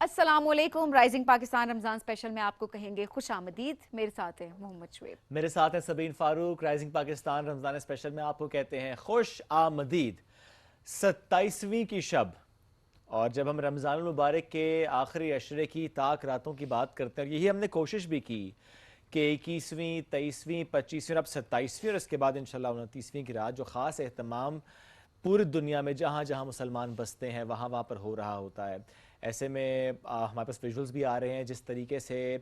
السلام علیکم. Rising Pakistan Ramzan special میں آپ کو کہیں گے خوش آمدید. میرے ساتھ ہیں محمد شعیب, میرے ساتھ ہیں سبین فاروق. رائزنگ پاکستان رمضان اسپیشل میں آپ کو کہتے ہیں خوش آمدید. 27ویں کی شب, اور جب ہم رمضان المبارک کے آخری عشرے کی تاک راتوں کی بات کرتے ہیں, اور یہی ہم نے کوشش بھی کی کہ 21ویں 23ویں 25ویں اور اب 27ویں اور اس کے بعد انشاءاللہ 29ویں کی رات جو خاص اہتمام پوری دنیا میں جہاں جہاں مسلمان بستے ہیں وہاں پر ہو رہا ہوتا ہے. ایسے میں ہمارے پاس ویژولز بھی آ رہے ہیں جس طریقے سے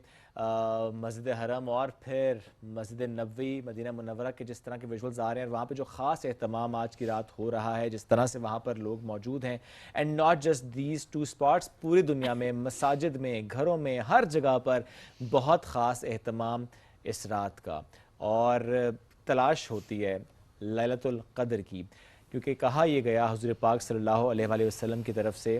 مسجد حرم اور پھر مسجد نبوی مدینہ منورہ کے جس طرح کے ویژولز آ رہے ہیں, وہاں پہ جو خاص اہتمام آج کی رات ہو رہا ہے, جس طرح سے وہاں پر لوگ موجود ہیں. And not just these two spots, پوری دنیا میں مساجد میں, گھروں میں, ہر جگہ پر بہت خاص اہتمام اس رات کا, اور تلاش ہوتی ہے لیلۃ القدر کی, کیونکہ کہا یہ گیا حضور پاک صلی اللہ علیہ وآلہ وسلم کی طرف سے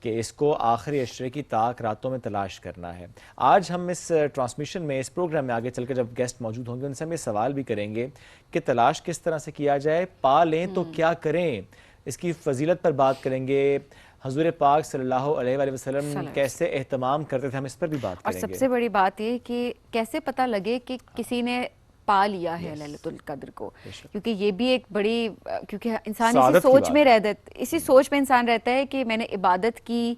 کہ اس کو آخری عشرے کی تاک راتوں میں تلاش کرنا ہے. آج ہم اس ٹرانسمیشن میں, اس پروگرام میں آگے چل کر جب گیسٹ موجود ہوں گے ان سے ہم یہ سوال بھی کریں گے کہ تلاش کس طرح سے کیا جائے, پا لیں تو کیا کریں, اس کی فضیلت پر بات کریں گے. حضور پاک صلی اللہ علیہ وآلہ وسلم کیسے اہتمام کرتے تھے, ہم اس پر بھی بات کریں گے. اور سب سے بڑی بات یہ کہ کیسے پتہ لگے کہ کسی نے پا لیا ہے لیلۃ القدر کو, کیونکہ یہ بھی ایک بڑی, کیونکہ انسان اسی سوچ میں اسی سوچ میں انسان رہتا ہے کہ میں نے عبادت کی,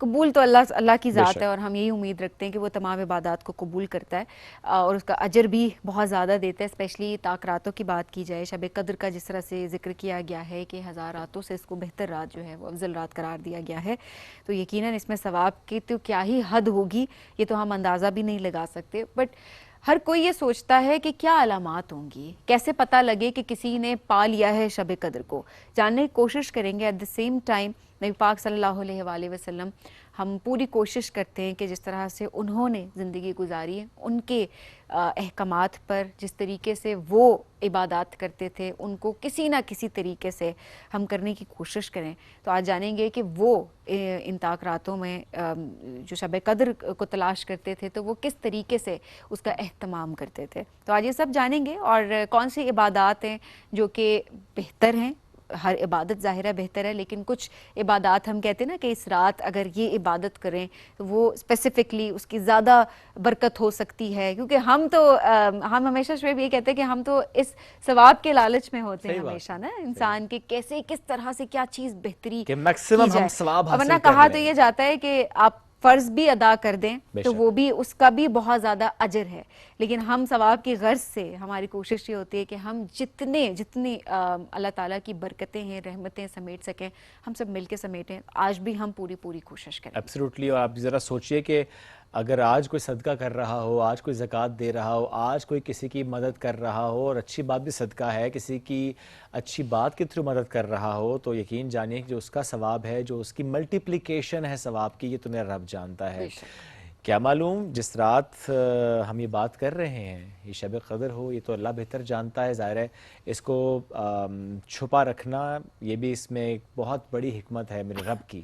قبول تو اللہ کی ذات ہے, اور ہم یہی امید رکھتے ہیں کہ وہ تمام عبادات کو قبول کرتا ہے اور اس کا اجر بھی بہت زیادہ دیتا ہے. اسپیشلی تاک راتوں کی بات کی جائے, شب قدر کا جس طرح سے ذکر کیا گیا ہے کہ 1000 راتوں سے اس کو بہتر رات جو ہے وہ افضل رات قرار دیا گیا ہے, تو یقیناً اس میں ثواب کی تو کیا ہی حد ہوگی, یہ تو ہم اندازہ بھی نہیں لگا سکتے. بٹ ہر کوئی یہ سوچتا ہے کہ کیا علامات ہوں گی, کیسے پتہ لگے کہ کسی نے پا لیا ہے شب قدر کو, جاننے کی کوشش کریں گے. ایٹ دا سیم ٹائم نبی پاک صلی اللہ علیہ وآلہ وسلم, ہم پوری کوشش کرتے ہیں کہ جس طرح سے انہوں نے زندگی گزاری ہے, ان کے احکامات پر, جس طریقے سے وہ عبادات کرتے تھے, ان کو کسی نہ کسی طریقے سے ہم کرنے کی کوشش کریں. تو آج جانیں گے کہ وہ ان تاک راتوں میں جو شب قدر کو تلاش کرتے تھے تو وہ کس طریقے سے اس کا اہتمام کرتے تھے. تو آج یہ سب جانیں گے, اور کون سی عبادات ہیں جو کہ بہتر ہیں. ہر عبادت ظاہرہ بہتر ہے, لیکن کچھ عبادات ہم کہتے ہیں نا کہ اس رات اگر یہ عبادت کریں تو وہ اسپیسیفکلی اس کی زیادہ برکت ہو سکتی ہے, کیونکہ ہم ہمیشہ شعیب یہ کہتے ہیں کہ ہم تو اس ثواب کے لالچ میں ہوتے ہیں ہمیشہ نا, انسان کے کیسے کس طرح سے کیا چیز بہتری کی جائے. ورنہ کہا تو یہ جاتا ہے کہ آپ فرض بھی ادا کر دیں تو وہ بھی, اس کا بھی بہت زیادہ اجر ہے, لیکن ہم ثواب کی غرض سے ہماری کوشش یہ ہوتی ہے کہ ہم جتنی اللہ تعالیٰ کی برکتیں ہیں, رحمتیں سمیٹ سکیں, ہم سب مل کے سمیٹیں. آج بھی ہم پوری کوشش کریں. ایبسلیوٹلی. اور آپ ذرا سوچئے کہ اگر آج کوئی صدقہ کر رہا ہو, آج کوئی زکوٰۃ دے رہا ہو, آج کوئی کسی کی مدد کر رہا ہو, اور اچھی بات بھی صدقہ ہے, کسی کی اچھی بات کے تھرو مدد کر رہا ہو, تو یقین جانیے کہ جو اس کا ثواب ہے, جو اس کی ملٹیپلیکیشن ہے ثواب کی, یہ تو میرا رب جانتا ہے. کیا معلوم جس رات ہم یہ بات کر رہے ہیں یہ شب قدر ہو, یہ تو اللہ بہتر جانتا ہے. ظاہر ہے اس کو چھپا رکھنا, یہ بھی اس میں ایک بہت بڑی حکمت ہے میرے رب کی.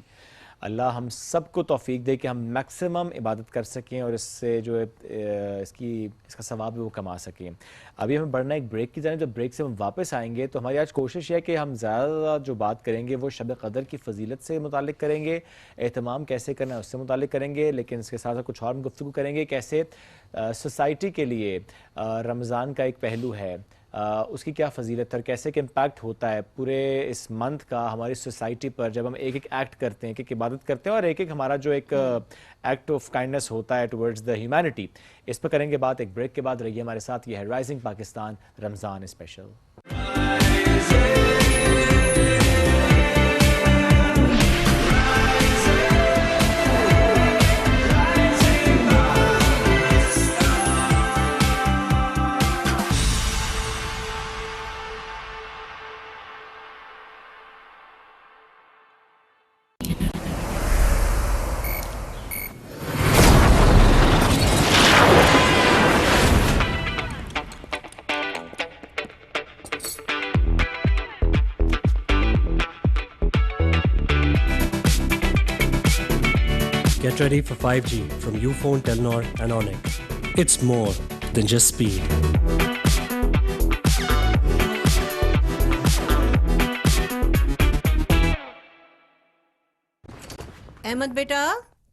اللہ ہم سب کو توفیق دے کہ ہم میکسیمم عبادت کر سکیں اور اس سے جو اس کا ثواب بھی وہ کما سکیں. ابھی ہمیں بڑھنا ایک بریک کی جانب, جب بریک سے ہم واپس آئیں گے تو ہماری آج کوشش ہے کہ ہم زیادہ جو بات کریں گے وہ شب قدر کی فضیلت سے متعلق کریں گے, اہتمام کیسے کرنا ہے اس سے متعلق کریں گے, لیکن اس کے ساتھ ساتھ کچھ اور گفتگو کریں گے کیسے سوسائٹی کے لیے رمضان کا ایک پہلو ہے, اس کی کیا فضیلت ہے, اور کیسے کہ امپیکٹ ہوتا ہے پورے اس منتھ کا ہماری سوسائٹی پر جب ہم ایک ایکٹ کرتے ہیں, ایک عبادت کرتے ہیں, اور ایک ہمارا جو ایک ایکٹ آف کائنڈنس ہوتا ہے ٹورڈز دا ہیومینٹی. اس پر کریں گے بات ایک بریک کے بعد. رہیے ہمارے ساتھ, یہ ہے rising Pakistan Ramzan special. Get ready for 5G from Ufone, Telenor and Onyx. It's more than just speed. Ahmed بیٹا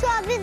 24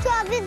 24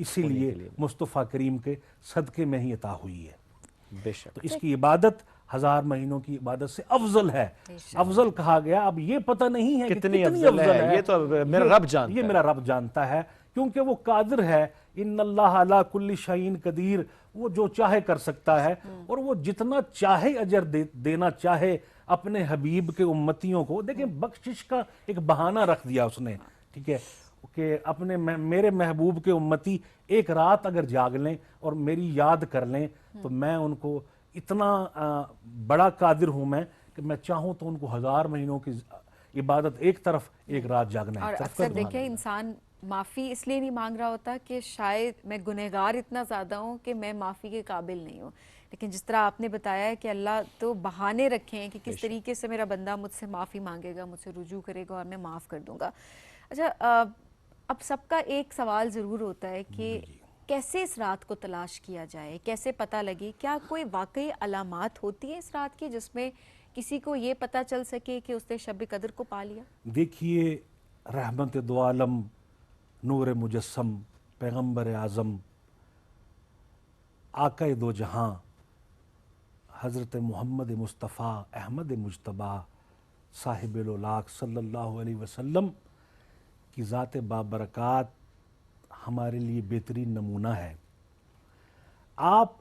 اسی لیے مصطفیٰ کریم کے صدقے میں ہی عطا ہوئی ہے. بے شک. تو اس کی عبادت 1000 مہینوں کی عبادت سے افضل ہے. افضل کہا گیا. اب یہ پتہ نہیں ہے کہ کتنی افضل ہے, یہ تو میرا رب جانتا ہے. یہ میرا رب جانتا ہے, کیونکہ وہ قادر ہے. ان اللہ علی کل شیء قدیر, وہ جو چاہے کر سکتا ہے, اور وہ جتنا چاہے اجر دینا چاہے اپنے حبیب کے امتیوں کو. دیکھیں بخشش کا ایک بہانہ رکھ دیا اس نے, ٹھیک ہے, کہ اپنے میرے محبوب کے امتی ایک رات اگر جاگ لیں اور میری یاد کر لیں تو میں ان کو اتنا بڑا قادر ہوں میں کہ میں چاہوں تو ان کو 1000 مہینوں کی عبادت ایک طرف, ایک رات جاگنا اور اکثر دیکھیں انسان معافی اس لیے نہیں مانگ رہا ہوتا کہ شاید میں گنہگار اتنا زیادہ ہوں کہ میں معافی کے قابل نہیں ہوں, لیکن جس طرح آپ نے بتایا ہے کہ اللہ تو بہانے رکھے ہیں کہ کس طریقے سے میرا بندہ مجھ سے معافی مانگے گا, مجھ سے رجوع کرے گا اور میں معاف کر دوں گا. اچھا, اب سب کا ایک سوال ضرور ہوتا ہے کہ کیسے اس رات کو تلاش کیا جائے, کیسے پتہ لگے, کیا کوئی واقعی علامات ہوتی ہیں اس رات کی جس میں کسی کو یہ پتہ چل سکے کہ اس نے شب قدر کو پا لیا؟ دیکھیے, رحمت دو عالم, نور مجسم, پیغمبر اعظم, آقا دو جہاں, حضرت محمد مصطفیٰ احمد مجتبیٰ صاحب الاولاق صلی اللہ علیہ وسلم کی ذات بابرکات ہمارے لیے بہترین نمونہ ہے. آپ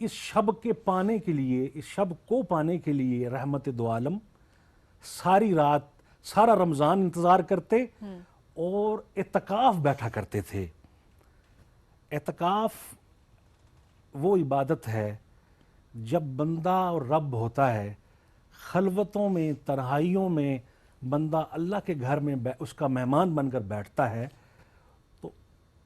اس شب کے پانے کے لیے, اس شب کو پانے کے لیے رحمت دو عالم ساری رات, سارا رمضان انتظار کرتے اور اعتکاف بیٹھا کرتے تھے. اعتکاف وہ عبادت ہے جب بندہ اور رب ہوتا ہے, خلوتوں میں, تنہائیوں میں بندہ اللہ کے گھر میں اس کا مہمان بن کر بیٹھتا ہے. تو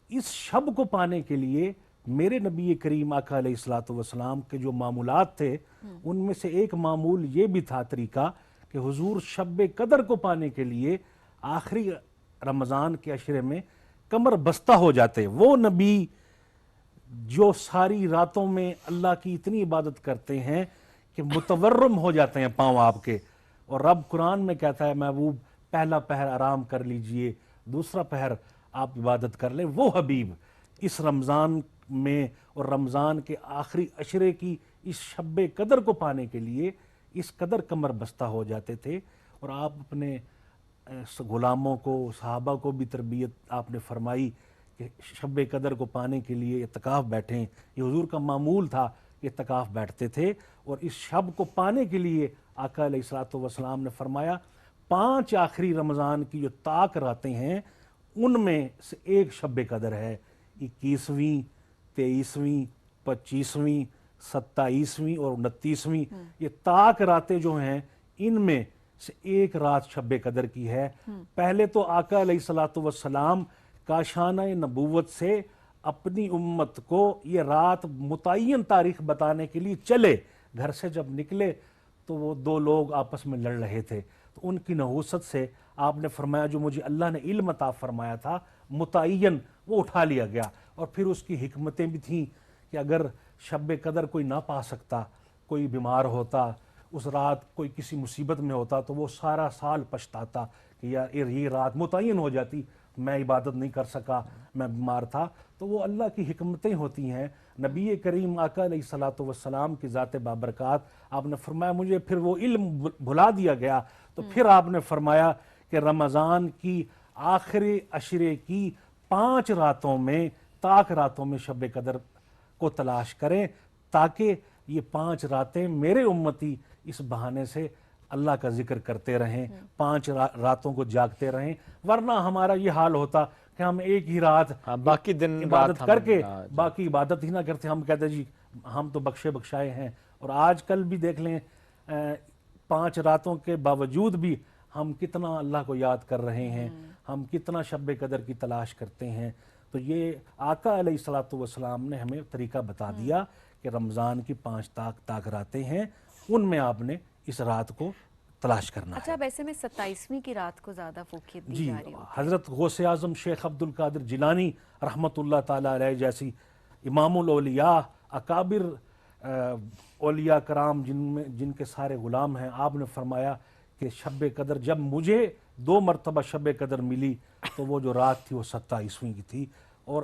اس شب کو پانے کے لیے میرے نبی کریم آقا علیہ الصلوۃ والسلام کے جو معمولات تھے ان میں سے ایک معمول یہ بھی تھا, طریقہ, کہ حضور شب قدر کو پانے کے لیے آخری رمضان کے عشرے میں کمر بستہ ہو جاتے. وہ نبی جو ساری راتوں میں اللہ کی اتنی عبادت کرتے ہیں کہ متورم ہو جاتے ہیں پاؤں آپ کے, اور رب قرآن میں کہتا ہے محبوب پہلا پہر آرام کر لیجئے, دوسرا پہر آپ عبادت کر لیں. وہ حبیب اس رمضان میں اور رمضان کے آخری عشرے کی اس شب قدر کو پانے کے لیے اس قدر کمر بستہ ہو جاتے تھے. اور آپ اپنے غلاموں کو, صحابہ کو بھی تربیت آپ نے فرمائی کہ شب قدر کو پانے کے لیے اعتکاف بیٹھیں. یہ حضور کا معمول تھا کہ اعتکاف بیٹھتے تھے. اور اس شب کو پانے کے لیے آقا علیہ الصلوۃ والسلام نے فرمایا 5 آخری رمضان کی جو طاق راتیں ہیں ان میں سے ایک شب قدر ہے. 21ویں, 23ویں, 25ویں, 27ویں اور 29ویں, یہ طاق راتیں جو ہیں ان میں سے ایک رات شب قدر کی ہے. پہلے تو آقا علیہ الصلوۃ والسلام کاشانہ نبوت سے اپنی امت کو یہ رات متعین تاریخ بتانے کے لیے چلے. گھر سے جب نکلے تو وہ 2 لوگ آپس میں لڑ رہے تھے, تو ان کی نحوست سے آپ نے فرمایا جو مجھے اللہ نے علم عطا فرمایا تھا متعین وہ اٹھا لیا گیا. اور پھر اس کی حکمتیں بھی تھیں کہ اگر شب قدر کوئی نہ پا سکتا, کوئی بیمار ہوتا, اس رات کوئی کسی مصیبت میں ہوتا, تو وہ سارا سال پچھتاتا کہ یار یہ رات متعین ہو جاتی, میں عبادت نہیں کر سکا, میں بیمار تھا. تو وہ اللہ کی حکمتیں ہوتی ہیں. نبی کریم آقا علیہ الصلوۃ والسلام کی ذات بابرکات, آپ نے فرمایا مجھے پھر وہ علم بھلا دیا گیا. تو پھر آپ نے فرمایا کہ رمضان کی آخری عشرے کی 5 راتوں میں, طاق راتوں میں شب قدر کو تلاش کریں تاکہ یہ 5 راتیں میرے امتی اس بہانے سے اللہ کا ذکر کرتے رہیں, 5 راتوں کو جاگتے رہیں. ورنہ ہمارا یہ حال ہوتا کہ ہم ایک ہی رات باقی دن عبادت کر کے باقی عبادت ہی نہ کرتے. ہم کہتے جی ہم تو بخشے بخشائے ہیں. اور آج کل بھی دیکھ لیں 5 راتوں کے باوجود بھی ہم کتنا اللہ کو یاد کر رہے ہیں, ہم کتنا شب قدر کی تلاش کرتے ہیں. تو یہ آقا علیہ الصلوۃ والسلام نے ہمیں طریقہ بتا دیا کہ رمضان کی 5 طاق راتیں ہیں, ان میں آپ نے اس رات کو تلاش کرنا ہے. اچھا, ویسے میں 27ویں کی رات کو زیادہ فوقیت دی جا رہی ہے. حضرت غوث اعظم شیخ عبد القادر جیلانی رحمۃ اللہ تعالی علیہ جیسی امام الاولیاء, اکابر اولیاء کرام جن کے سارے غلام ہیں, آپ نے فرمایا کہ شب قدر جب مجھے 2 مرتبہ شب قدر ملی تو وہ جو رات تھی وہ 27ویں کی تھی. اور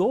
2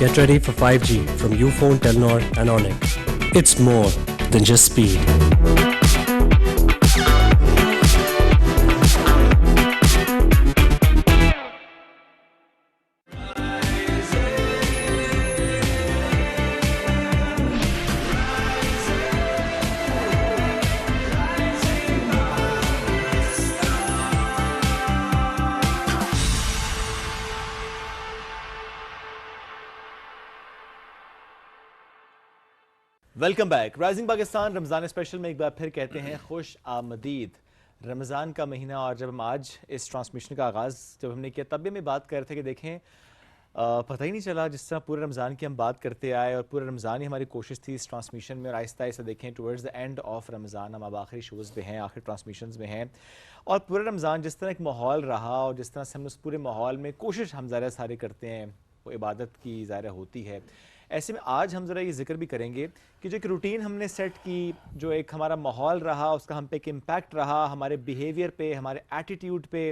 Get ready for 5G from Ufone, Telnor and Onyx. It's more than just speed. Welcome back. Rising Pakistan Ramzan special میں ایک بار پھر کہتے ہیں خوش آمدید. رمضان کا مہینہ، اور جب ہم آج اس ٹرانسمیشن کا آغاز جب ہم نے کیا تب بھی میں بات کر رہے تھے کہ دیکھیں پتہ ہی نہیں چلا جس طرح پورے رمضان کی ہم بات کرتے آئے، اور پورے رمضان ہی ہماری کوشش تھی اس ٹرانسمیشن میں، اور آہستہ آہستہ دیکھیں ٹورڈز دا اینڈ آف رمضان ہم اب آخری شوز میں ہیں، آخری ٹرانسمیشنز میں ہیں، اور پورے رمضان جس طرح ایک ماحول رہا اور جس طرح سے ہم اس پورے ماحول میں کوشش ہم ظاہر سارے کرتے ہیں، وہ عبادت کی ظاہر ہوتی ہے. ایسے میں آج ہم ذرا یہ ذکر بھی کریں گے کہ جو ایک روٹین ہم نے سیٹ کی، جو ایک ہمارا ماحول رہا، اس کا ہم پہ ایک امپیکٹ رہا ہمارے بیہیویئر پہ، ہمارے ایٹیٹیوڈ پہ،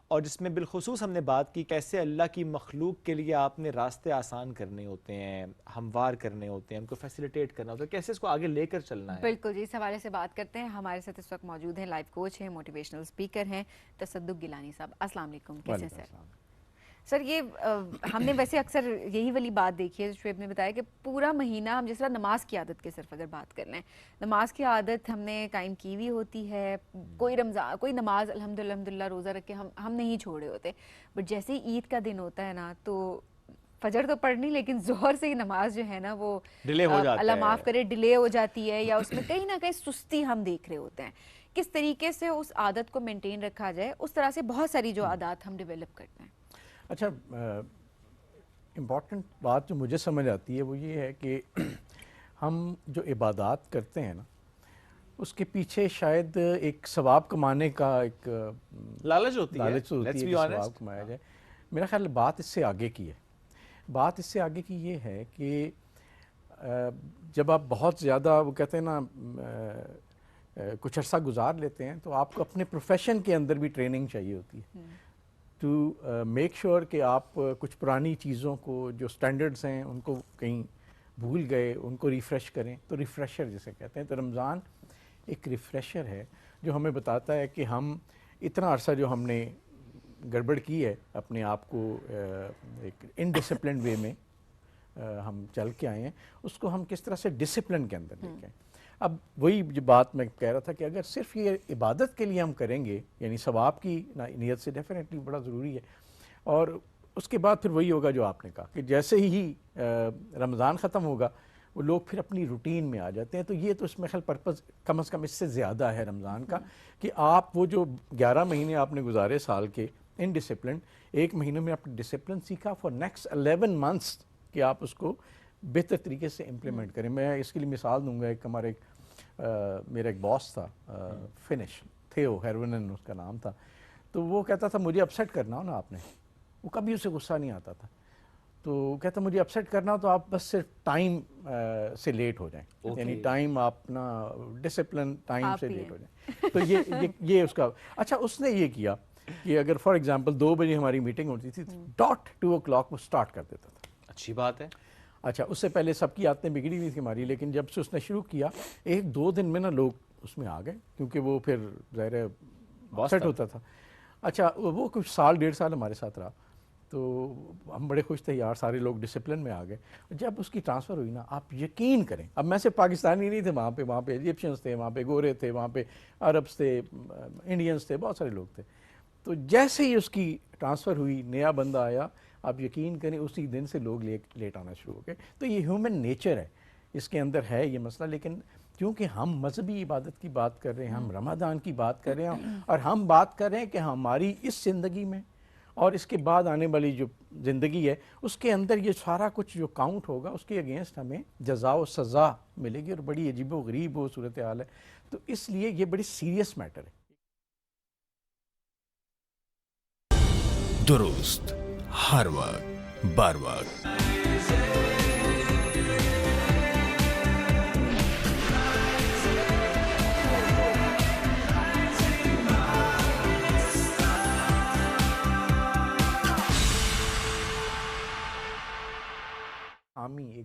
اور جس میں بالخصوص ہم نے بات کی کیسے اللہ کی مخلوق کے لیے آپ نے راستے آسان کرنے ہوتے ہیں، ہموار کرنے ہوتے ہیں، ان کو فیسیلیٹیٹ کرنا ہوتا ہے، کیسے اس کو آگے لے کر چلنا ہے. بالکل جی، اس حوالے سے بات کرتے ہیں. ہمارے ساتھ اس وقت موجود ہیں لائف کوچ ہیں، موٹیویشنل اسپیکر ہیں تصدق گیلانی صاحب. السلام علیکم. کیسے ہیں سر؟ یہ ہم نے ویسے اکثر یہی والی بات دیکھی ہے، شعیب نے بتایا کہ پورا مہینہ ہم جس طرح نماز کی عادت کے صرف اگر بات کر لیں، نماز کی عادت ہم نے قائم کی ہوئی ہوتی ہے. کوئی نماز الحمدللہ روزہ رکھ کے ہم نہیں چھوڑے ہوتے، بٹ جیسے ہی عید کا دن ہوتا ہے نا تو فجر تو پڑھنی، لیکن ظہر سے ہی نماز جو ہے نا وہ اللہ معاف کرے ڈیلے ہو جاتی ہے، یا اس میں کہیں نہ کہیں سستی ہم دیکھ رہے ہوتے ہیں. کس طریقے سے اس عادت کو مینٹین رکھا جائے، اس طرح سے بہت ساری جو عادات ہم ڈیولپ کرتے ہیں. اچھا، امپورٹنٹ بات جو مجھے سمجھ آتی ہے وہ یہ ہے کہ ہم جو عبادات کرتے ہیں نا، اس کے پیچھے شاید ایک ثواب کمانے کا ایک لالچ ہوتی ہے کہ ثواب کمایا جائے. میرا خیال بات اس سے آگے کی ہے. بات اس سے آگے کی یہ ہے کہ جب آپ بہت زیادہ وہ کہتے ہیں نا کچھ عرصہ گزار لیتے ہیں تو آپ کو اپنے پروفیشن کے اندر بھی ٹریننگ چاہیے ہوتی ہے ٹو میک شیور کہ آپ کچھ پرانی چیزوں کو جو سٹینڈرڈز ہیں ان کو کہیں بھول گئے، ان کو ریفریش کریں. تو ریفریشر جسے کہتے ہیں، تو رمضان ایک ریفریشر ہے جو ہمیں بتاتا ہے کہ ہم اتنا عرصہ جو ہم نے گڑبڑ کی ہے اپنے آپ کو ایک انڈسپلنڈ وے میں ہم چل کے آئے ہیں، اس کو ہم کس طرح سے ڈسپلن کے اندر لے کے آئیں. اب وہی جو بات میں کہہ رہا تھا کہ اگر صرف یہ عبادت کے لیے ہم کریں گے، یعنی ثواب کی نیت سے ڈیفینیٹلی بڑا ضروری ہے، اور اس کے بعد پھر وہی ہوگا جو آپ نے کہا کہ جیسے ہی رمضان ختم ہوگا وہ لوگ پھر اپنی روٹین میں آ جاتے ہیں. تو یہ تو اس میں خیال پرپز کم از کم اس سے زیادہ ہے رمضان کا، کہ آپ وہ جو 11 مہینے آپ نے گزارے سال کے ان ڈسپلن، ایک مہینے میں آپ نے ڈسپلن سیکھا فار نیکسٹ 11 منتھس کہ آپ اس کو بہتر طریقے سے امپلیمنٹ کریں. میں اس کے لیے مثال دوں گا. ایک ہمارے میرا ایک باس تھا فنش تھیو ہیرونن اس کا نام تھا، تو وہ کہتا تھا مجھے اپسیٹ کرنا ہو نا آپ نے، وہ کبھی اسے غصہ نہیں آتا تھا. تو کہتا مجھے اپسیٹ کرنا ہو تو آپ بس صرف ٹائم سے لیٹ ہو جائیں، یعنی ٹائم آپ نا ڈسپلن ٹائم سے لیٹ ہو جائیں. تو یہ اس کا اچھا اس نے یہ کیا کہ اگر فار ایگزامپل 2 بجے ہماری میٹنگ ہوتی تھی، ڈاٹ 2 o'clock وہ سٹارٹ کر دیتا تھا. اچھی بات ہے. اچھا، اس سے پہلے سب کی عادتیں بگڑی ہوئی تھی ہماری، لیکن جب سے اس نے شروع کیا 1-2 دن میں نا لوگ اس میں آ گئے، کیونکہ وہ پھر ظاہر سیٹ ہوتا تھا. اچھا، وہ کچھ سال 1.5 سال ہمارے ساتھ رہا، تو ہم بڑے خوش تھے یار، سارے لوگ ڈسپلن میں آ گئے. جب اس کی ٹرانسفر ہوئی نا، آپ یقین کریں، اب میں صرف پاکستانی نہیں تھے وہاں پہ ایجپشنس تھے، وہاں پہ گورے تھے، وہاں پہ عربس تھے، انڈینس تھے، بہت سارے لوگ تھے. تو جیسے ہی اس کی ٹرانسفر ہوئی، نیا بندہ آیا، آپ یقین کریں اسی دن سے لوگ لیٹ آنا شروع ہو گئے. تو یہ ہیومن نیچر ہے، اس کے اندر ہے یہ مسئلہ. لیکن کیونکہ ہم مذہبی عبادت کی بات کر رہے ہیں، ہم رمضان کی بات کر رہے ہیں، اور ہم بات کر رہے ہیں کہ ہماری اس زندگی میں اور اس کے بعد آنے والی جو زندگی ہے اس کے اندر یہ سارا کچھ جو کاؤنٹ ہوگا اس کے اگینسٹ ہمیں جزا و سزا ملے گی، اور بڑی عجیب و غریب وہ صورتحال ہے. تو اس لیے یہ بڑی سیریس میٹر ہے. درست ہر وقت بار وقت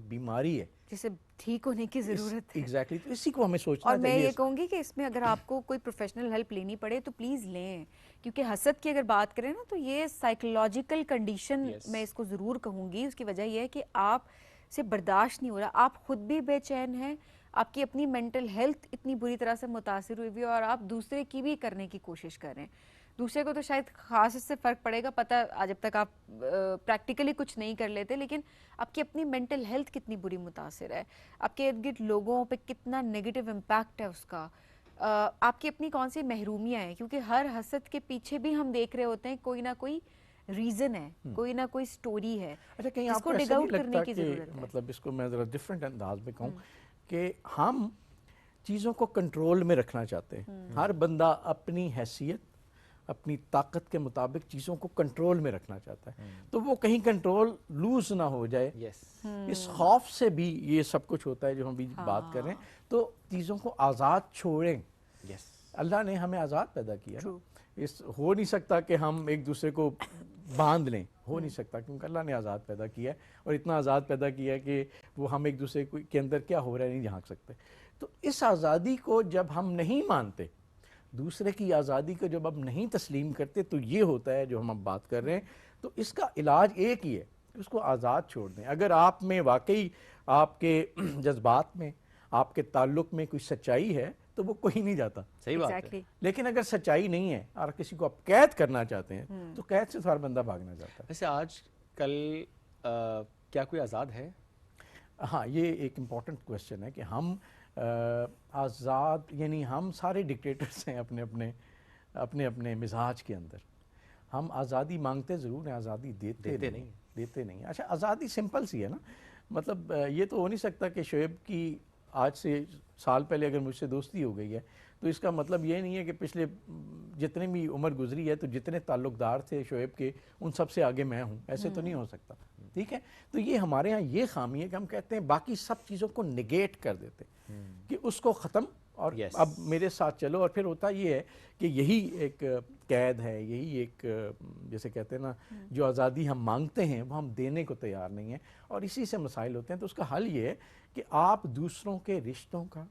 بیماری ہے جسے ٹھیک ہونے کی ضرورت ہے. ایگزیکٹلی تو اسی کو ہمیں سوچنا اور میں چاہیے. یہ کہوں گی کہ اس میں اگر آپ کو کوئی پروفیشنل ہیلپ لینی پڑے تو پلیز لیں, کیونکہ حسد کی اگر بات کریں نا تو یہ سائیکولوجیکل کنڈیشن میں اس کو ضرور کہوں گی. اس کی وجہ یہ ہے کہ آپ سے برداشت نہیں ہو رہا, آپ خود بھی بے چین ہیں, آپ کی اپنی مینٹل ہیلتھ اتنی بری طرح سے متاثر ہوئی ہوئی اور آپ دوسرے کی بھی کرنے کی کوشش کر رہے ہیں. دوسرے کو تو شاید خاص اس سے فرق پڑے گا, پتہ جب تک آپ پریکٹیکلی کچھ نہیں کر لیتے, لیکن آپ کی اپنی مینٹل ہیلتھ کتنی بری متاثر ہے, آپ کے ارد گرد لوگوں پہ کتنا نگیٹو امپیکٹ ہے اس کا, آپ کی اپنی کون سی محرومیاں ہیں, کیونکہ ہر حسد کے پیچھے بھی ہم دیکھ رہے ہوتے ہیں کوئی نہ کوئی ریزن ہے, کوئی نہ کوئی سٹوری ہے. اچھا کہیں جس آپ کو کو ڈگ ایسا نہیں آؤٹ کرنے لگتا کی کہ ضرورت ہے. مطلب اس کو میں ذرا ڈفرینٹ انداز میں کہوں کہ ہم چیزوں کو کنٹرول میں رکھنا چاہتے ہیں. ہر بندہ اپنی حیثیت اپنی طاقت کے مطابق چیزوں کو کنٹرول میں رکھنا چاہتا ہے, تو وہ کہیں کنٹرول لوز نہ ہو جائے. اس خوف سے بھی یہ سب کچھ ہوتا ہے جو ہم بھی بات کر رہے ہیں. تو چیزوں کو آزاد چھوڑیں. اللہ نے ہمیں آزاد پیدا کیا, اس ہو نہیں سکتا کہ ہم ایک دوسرے کو باندھ لیں, ہو نہیں سکتا, کیونکہ اللہ نے آزاد پیدا کیا ہے اور اتنا آزاد پیدا کیا ہے کہ وہ ہم ایک دوسرے کے اندر کیا ہو رہا ہے نہیں جھانک سکتے. تو اس آزادی کو جب ہم نہیں مانتے, دوسرے کی آزادی کو جب ہم نہیں تسلیم کرتے, تو یہ ہوتا ہے جو ہم اب بات کر رہے ہیں. تو اس کا علاج ایک ہی ہے کہ اس کو آزاد چھوڑ دیں. اگر آپ میں واقعی آپ کے جذبات میں آپ کے تعلق میں کوئی سچائی ہے تو وہ کوئی نہیں جاتا. صحیح بات ہے. لیکن اگر سچائی نہیں ہے اور کسی کو آپ قید کرنا چاہتے ہیں تو قید سے ہر بندہ بھاگنا چاہتا ہے. ویسے آج کل کیا کوئی آزاد ہے؟ ہاں, یہ ایک امپورٹنٹ کویسچن ہے کہ ہم آزاد, یعنی ہم سارے ڈکٹیٹرز ہیں اپنے اپنے مزاج کے اندر. ہم آزادی مانگتے ضرور ہیں, آزادی دیتے نہیں. اچھا آزادی سمپل سی ہے نا, مطلب یہ تو ہو نہیں سکتا کہ شعیب کی آج سے سال پہلے اگر مجھ سے دوستی ہو گئی ہے تو اس کا مطلب یہ نہیں ہے کہ پچھلے جتنے بھی عمر گزری ہے تو جتنے تعلق دار تھے شعیب کے ان سب سے آگے میں ہوں, ایسے تو نہیں ہو سکتا. ٹھیک ہے, تو یہ ہمارے ہاں یہ خامی ہے کہ ہم کہتے ہیں باقی سب چیزوں کو نگیٹ کر دیتے کہ اس کو ختم اور اب میرے ساتھ چلو. اور پھر ہوتا یہ ہے کہ یہی ایک قید ہے, یہی ایک جیسے کہتے ہیں نا جو آزادی ہم مانگتے ہیں وہ ہم دینے کو تیار نہیں ہیں, اور اسی سے مسائل ہوتے ہیں. تو اس کا حل یہ ہے کہ آپ دوسروں کے رشتوں کا,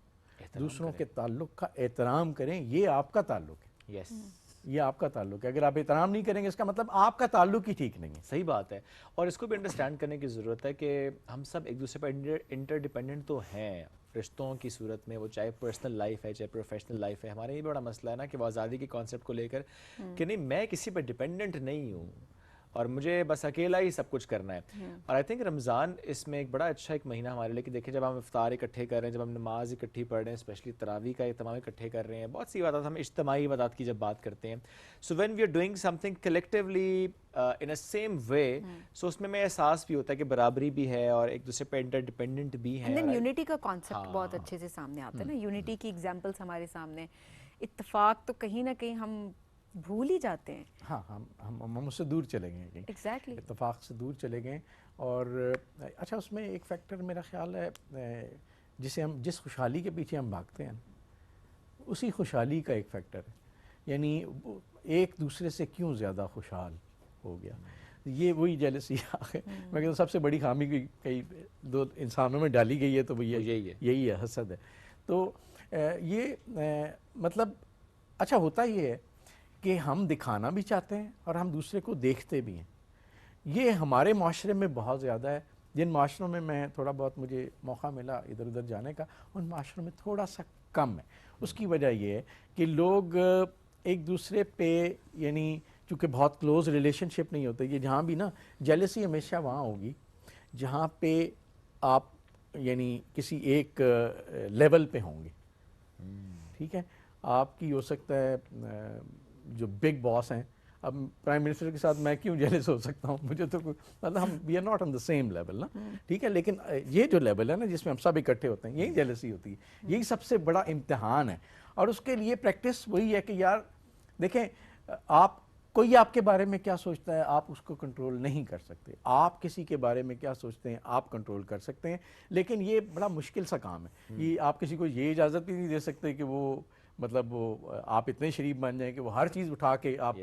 دوسروں کے تعلق کا احترام کریں. یہ آپ کا تعلق ہے, یہ آپ کا تعلق ہے. اگر آپ احترام نہیں کریں گے اس کا مطلب آپ کا تعلق ہی ٹھیک نہیں ہے. صحیح بات ہے. اور اس کو بھی انڈرسٹینڈ کرنے کی ضرورت ہے کہ ہم سب ایک دوسرے پر انٹر ڈیپینڈنٹ تو ہیں رشتوں کی صورت میں, وہ چاہے پرسنل لائف ہے چاہے پروفیشنل لائف ہے. ہمارے یہ بڑا مسئلہ ہے نا کہ وہ آزادی کے کانسیپٹ کو لے کر کہ نہیں میں کسی پر ڈیپینڈنٹ نہیں ہوں اور مجھے بس اکیلا ہی سب کچھ کرنا ہے. اور آئی تھنک رمضان اس میں ایک بڑا اچھا ایک مہینہ ہمارے لیے کہ دیکھیں جب ہم افطار اکٹھے کر رہے ہیں, جب ہم نماز اکٹھی پڑھ رہے ہیں, اسپیشلی تراویح کا اہتمام اکٹھے کر رہے ہیں, بہت سی عبادات ہم اجتماعی عبادات کی جب بات کرتے ہیں, so when we are doing something collectively in a same way, so اس میں احساس بھی ہوتا ہے کہ برابری بھی ہے اور ایک دوسرے پہ انٹر ڈیپینڈنٹ بھی ہے. یونٹی کا کانسیپٹ بہت اچھے سے سامنے آتا ہے نا, یونٹی کی ایگزامپلس ہمارے سامنے. اتفاق تو کہیں نہ کہیں ہم بھول ہی جاتے ہیں. ہاں, ہم اس سے دور چلے گئے کہیں, ایگزیکٹلی اتفاق سے دور چلے گئے. اور اچھا اس میں ایک فیکٹر میرا خیال ہے جسے ہم جس خوشحالی کے پیچھے ہم بھاگتے ہیں اسی خوشحالی کا ایک فیکٹر ہے, یعنی ایک دوسرے سے کیوں زیادہ خوشحال ہو گیا. یہ وہی جیلسی ہے. میں کہتا ہوں سب سے بڑی خامی کئی دو انسانوں میں ڈالی گئی ہے تو وہ یہی ہے, حسد ہے. تو یہ مطلب اچھا ہوتا یہ ہے کہ ہم دکھانا بھی چاہتے ہیں اور ہم دوسرے کو دیکھتے بھی ہیں. یہ ہمارے معاشرے میں بہت زیادہ ہے. جن معاشروں میں میں تھوڑا بہت مجھے موقع ملا ادھر ادھر جانے کا, ان معاشروں میں تھوڑا سا کم ہے. اس کی وجہ یہ ہے کہ لوگ ایک دوسرے پہ, یعنی چونکہ بہت کلوز ریلیشن شپ نہیں ہوتے, یہ جہاں بھی نا جیلسی ہمیشہ وہاں ہوگی جہاں پہ آپ یعنی کسی ایک لیول پہ ہوں گے. ٹھیک ہے, آپ کی ہو سکتا ہے جو بگ باس ہیں, اب پرائم منسٹر کے ساتھ میں کیوں جیلس ہو سکتا ہوں, مجھے تو مطلب ہم we are not on the same level نا. ٹھیک ہے, لیکن یہ جو لیول ہے نا جس میں ہم سب اکٹھے ہوتے ہیں, یہی جیلسی ہوتی ہے. یہی سب سے بڑا امتحان ہے. اور اس کے لیے پریکٹس وہی ہے کہ یار دیکھیں, آپ کوئی آپ کے بارے میں کیا سوچتا ہے آپ اس کو کنٹرول نہیں کر سکتے. آپ کسی کے بارے میں کیا سوچتے ہیں آپ کنٹرول کر سکتے ہیں, لیکن یہ بڑا مشکل سا کام ہے. یہ آپ کسی کو یہ اجازت بھی نہیں دے سکتے کہ وہ مطلب وہ آپ اتنے شریف بن جائیں کہ وہ ہر چیز اٹھا کے آپ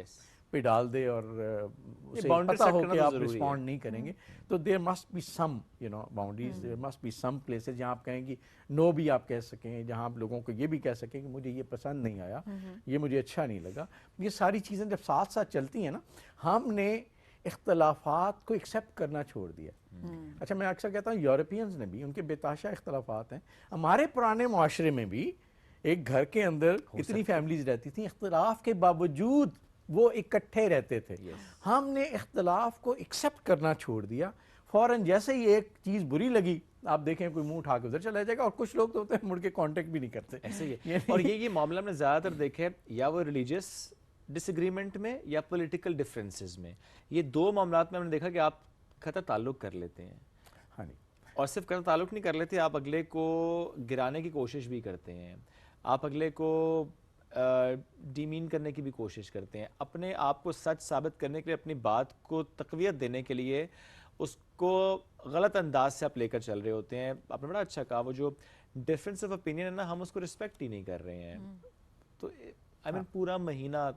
پہ ڈال دے اور اسے boundary پتہ set ہو کرنا کہ تو آپ ضروری ہے. رسپونڈ نہیں کریں گے. تو there must be some boundaries, there must be some places جہاں آپ کہیں کہ نو بھی آپ کہہ سکیں, جہاں آپ لوگوں کو یہ بھی کہہ سکیں کہ مجھے یہ پسند نہیں آیا, یہ مجھے اچھا نہیں لگا. یہ ساری چیزیں جب ساتھ ساتھ چلتی ہیں نا, ہم نے اختلافات کو ایکسیپٹ کرنا چھوڑ دیا. اچھا میں اکثر کہتا ہوں یورپینز نے بھی, ان کے بے تحاشا اختلافات ہیں. ہمارے پرانے معاشرے میں بھی ایک گھر کے اندر اتنی فیملیز رہتی تھیں, اختلاف کے باوجود وہ اکٹھے رہتے تھے. ہم نے اختلاف کو ایکسیپٹ کرنا چھوڑ دیا. فوراً جیسے ہی ایک چیز بری لگی, آپ دیکھیں کوئی منہ اٹھا کے ادھر چلا جائے گا, اور کچھ لوگ تو ہوتے ہیں مڑ کے کانٹیکٹ بھی نہیں کرتے. ایسے ہی ہے. اور یہ معاملہ میں زیادہ تر دیکھے یا وہ ریلیجیس ڈس ایگریمنٹ میں یا پولیٹیکل ڈفرینسز میں, یہ دو معاملات میں ہم نے دیکھا کہ آپ قطع تعلق کر لیتے ہیں. ہاں جی. اور صرف قطع تعلق نہیں کر لیتے, آپ اگلے کو گرانے کی کوشش بھی کرتے ہیں, آپ اگلے کو ڈیمین کرنے کی بھی کوشش کرتے ہیں, اپنے آپ کو سچ ثابت کرنے کے لیے, اپنی بات کو تقویت دینے کے لیے اس کو غلط انداز سے آپ لے کر چل رہے ہوتے ہیں. آپ نے بڑا اچھا کہا, وہ جو ڈفرینس آف اوپینین ہے نا, ہم اس کو رسپیکٹ ہی نہیں کر رہے ہیں. تو آئی مین پورا مہینہ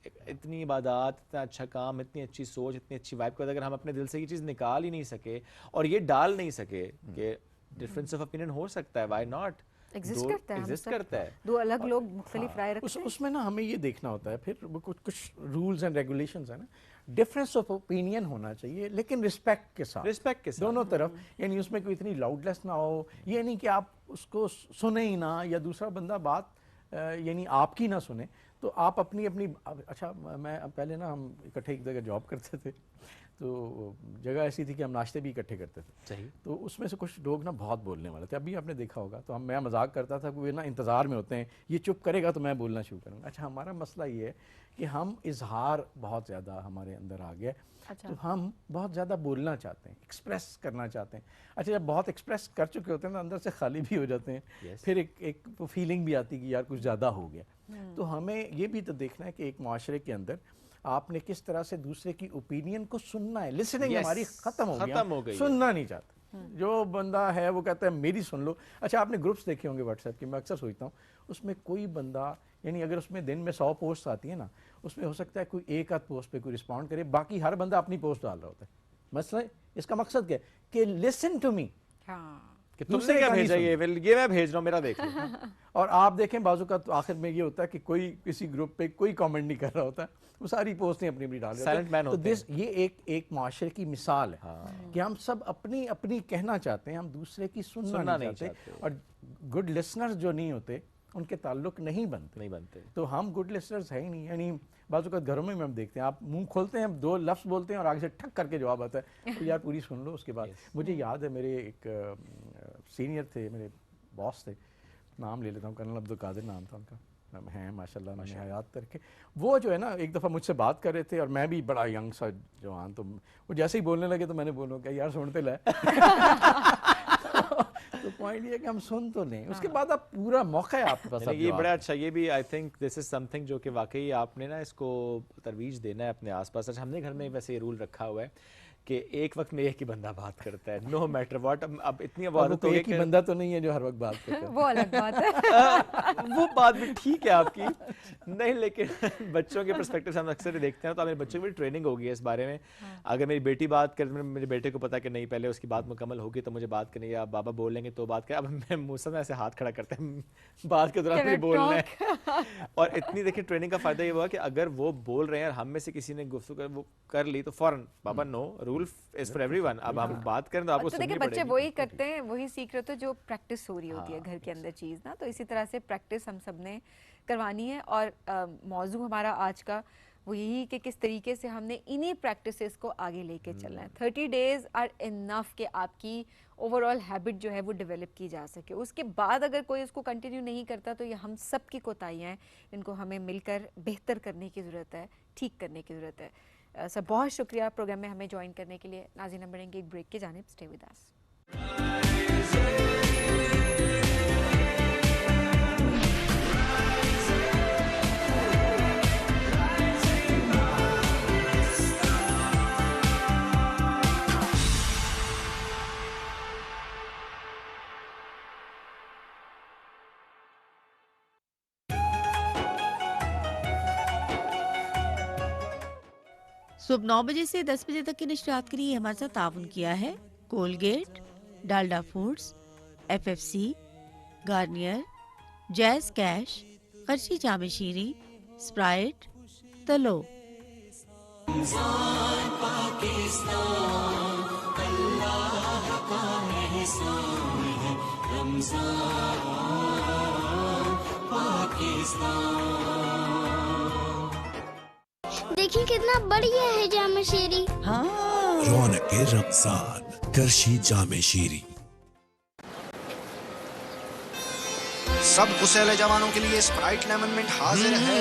اتنی عبادات, اتنا اچھا کام, اتنی اچھی سوچ, اتنی اچھی وائب کو اگر ہم اپنے دل سے یہ چیز نکال ہی نہیں سکے اور یہ ڈال نہیں سکے کہ ڈفرینس آف اوپینین ہو سکتا ہے, وائی ناٹ, ایگزسٹ کرتا ہے. دو الگ لوگ مختلف رائے رکھتے ہیں. اس میں نا ہمیں یہ دیکھنا ہوتا ہے پھر کچھ رولز اینڈ ریگولیشنز ہیں نا. ڈفرینس آف اوپینین ہونا چاہیے لیکن رسپیکٹ کے ساتھ دونوں طرف. یعنی اس میں کوئی اتنی لاؤڈلیس نہ ہو, یہ نہیں کہ آپ اس کو سنیں ہی نہ, یا دوسرا بندہ بات یعنی آپ کی نہ سنے, تو آپ اپنی. اچھا میں پہلے نا ہم اکٹھے ایک جگہ جاب کرتے تھے, تو جگہ ایسی تھی کہ ہم ناشتے بھی اکٹھے کرتے تھے. صحیح. تو اس میں سے کچھ لوگ نا بہت بولنے والے تھے. ابھی آپ نے دیکھا ہوگا, تو میں مذاق کرتا تھا کہ وہ نا انتظار میں ہوتے ہیں, یہ چپ کرے گا تو میں بولنا شروع کروں گا. اچھا ہمارا مسئلہ یہ ہے کہ ہم اظہار بہت زیادہ ہمارے اندر آ گیا. تو ہم بہت زیادہ بولنا چاہتے ہیں, ایکسپریس کرنا چاہتے ہیں. اچھا جب بہت ایکسپریس کر چکے ہوتے ہیں تو اندر سے خالی بھی ہو جاتے ہیں, پھر ایک فیلنگ بھی آتی کہ یار کچھ زیادہ ہو گیا. تو ہمیں یہ بھی تو دیکھنا ہے کہ ایک معاشرے کے اندر آپ نے کس طرح سے دوسرے کی اوپینین کو سننا ہے. لسننگ ہماری ختم ہو گئی, سننا نہیں چاہتے. جو بندہ ہے وہ کہتا ہے میری سن لو. اچھا آپ نے گروپس دیکھے ہوں گے واٹس ایپ کے, میں اکثر سوچتا ہوں اس میں کوئی بندہ, یعنی اگر اس میں دن میں 100 پوسٹ آتی ہیں نا, اس میں ہو سکتا ہے کوئی ایک آدھ پوسٹ پہ کوئی رسپونڈ کرے, باقی ہر بندہ اپنی پوسٹ ڈال رہا ہوتا ہے. مثلا اس کا مقصد کیا ہے کہ لسن ٹو می, کہ تم نے کیا بھیجا, یہ میں بھیج رہا ہوں, میرا دیکھ لو. اور آپ دیکھیں بعض اوقات آخر میں یہ ہوتا ہے کہ کوئی کسی گروپ پہ کوئی کامنٹ نہیں کر رہا ہوتا ہے, وہ ساری پوسٹیں اپنی اپنی ڈال رہے سائلنٹ مین ہوتے ہیں. یہ ایک معاشرے کی مثال ہے کہ ہم سب اپنی کہنا چاہتے ہیں, ہم دوسرے کی سننا نہیں چاہتے. اور گڈ لسنرز جو نہیں ہوتے ان کے تعلق نہیں بنتے. تو ہم گڈ لسنرز ہیں ہی نہیں. یعنی بعض اوقات گھروں میں ہم دیکھتے ہیں, آپ منہ کھولتے ہیں, 2 لفظ بولتے ہیں اور آگے سے ٹھک کر کے جواب آتا ہے, تو یار پوری سن لو. اس کے بعد مجھے یاد ہے میرے ایک سینئر تھے, میرے باس تھے, نام لے لیتا ہوں, کرنل عبدالقادر نام تھا ان کا, ہیں ماشاء اللہ انہوں نے حیات کر کے. وہ جو ہے نا ایک دفعہ مجھ سے بات کر رہے تھے, اور میں بھی بڑا ینگ سا جوان, تو وہ جیسے ہی بولنے لگے تو میں نے بولوں کہ یار سنتے لے. تو پوائنٹ یہ ہے کہ ہم سن تو لیں, اس کے بعد آپ پورا موقع ہے آپ کے پاس. یہ بڑا اچھا, یہ بھی I think this is some thing جو کہ واقعی آپ نے نا اس کو ترویج دینا ہے اپنے آس پاس. ہم نے گھر میں ویسے یہ رول رکھا ہوا ہے کہ ایک وقت میں ایک ہی بندہ بات کرتا ہے, نو میٹر واٹ. اب اتنی عادت ہو گئی کہ بندہ تو نہیں ہے جو ہر وقت بات کرتا ہے, وہ الگ بات ہے. وہ بات بھی ٹھیک ہے آپ کی نہیں, لیکن بچوں کے پرسپیکٹو سے ہم اکثر دیکھتے ہیں. تو میرے بچوں کی بھی ٹریننگ ہوگی ہے اس بارے میں. اگر میری بیٹی بات کر, میرے بیٹے کو پتا کہ نہیں پہلے اس کی بات مکمل ہوگی تو مجھے بات کرنی ہے, آپ بابا بول لیں گے تو بات کریں. اب میں منہ سے ایسے ہاتھ کھڑا کرتا ہے بات کے دوران مجھے بولنا ہے. اور اتنی دیکھیں ٹریننگ کا فائدہ یہ ہوا کہ اگر وہ بول رہے ہیں اور ہم میں سے کسی نے گفتگو کر لی تو فوراً بابا no rule is for everyone. اب ہم بات کریں تو آپ کو سننی پڑے گی. بچے وہی کرتے ہیں, وہی سیکھ رہے, تو جو پریکٹس ہو رہی ہوتی ہے گھر کے اندر چیز نا, تو اسی طرح سے پریکٹس ہم سب نے کروانی ہے. اور موضوع ہمارا آج کا وہ یہی کہ کس طریقے سے ہم نے انہی پریکٹسز کو آگے لے کے چلنا ہے. 30 days آر انف کہ آپ کی اوور آل ہیبٹ جو ہے وہ ڈیولپ کی جا سکے. اس کے بعد اگر کوئی اس کو کنٹینیو نہیں کرتا تو یہ ہم سب کی کوتاہیاں ہیں, ان کو ہمیں مل کر بہتر کرنے کی ضرورت ہے, ٹھیک کرنے کی ضرورت ہے. سر بہت شکریہ پروگرام میں ہمیں جوائن کرنے کے لیے. ناظرین ہم بڑھیں گے ایک بریک کی جانب, اسٹے ود اس. صبح 9 بجے سے 10 بجے تک کی نشریات کے لیے ہمارے ساتھ تعاون کیا ہے Colgate, Dalda foods, FFC، Garnier, Jazz cash, Qarshi Jam-e Shirin, Sprite, تلو۔ دیکھیں کتنا بڑھیا ہے جامع شیری. رونق رمضان کرشی جامع شیری. سب غسیلے جوانوں کے لیے اسپرائٹ لیمن منٹ حاضر ہے.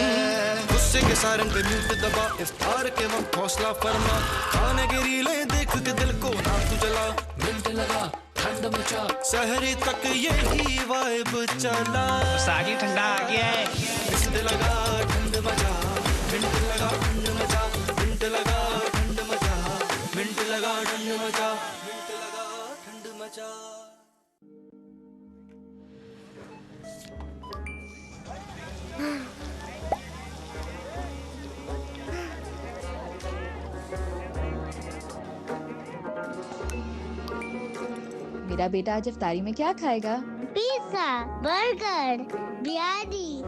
غصے کے سائرن پہ میوٹ دبا، افطار کے وقت حوصلہ فرما، کھانے کی ریلیں دیکھ کے دل کو نہ تو جلا. منٹ لگا ٹھنڈ مچا، سحری تک یہی وائب چلا. ساجی ٹھنڈا آ گیا ہے. منٹ لگا ٹھنڈ مچا، منٹ لگا ٹھنڈ مچا، منٹ لگا ٹھنڈ مچا، منٹ لگا ٹھنڈ مچا، منٹ لگا ٹھنڈ مچا. میرا بیٹا آج افطاری میں کیا کھائے گا؟ Pizza, burger, biryani.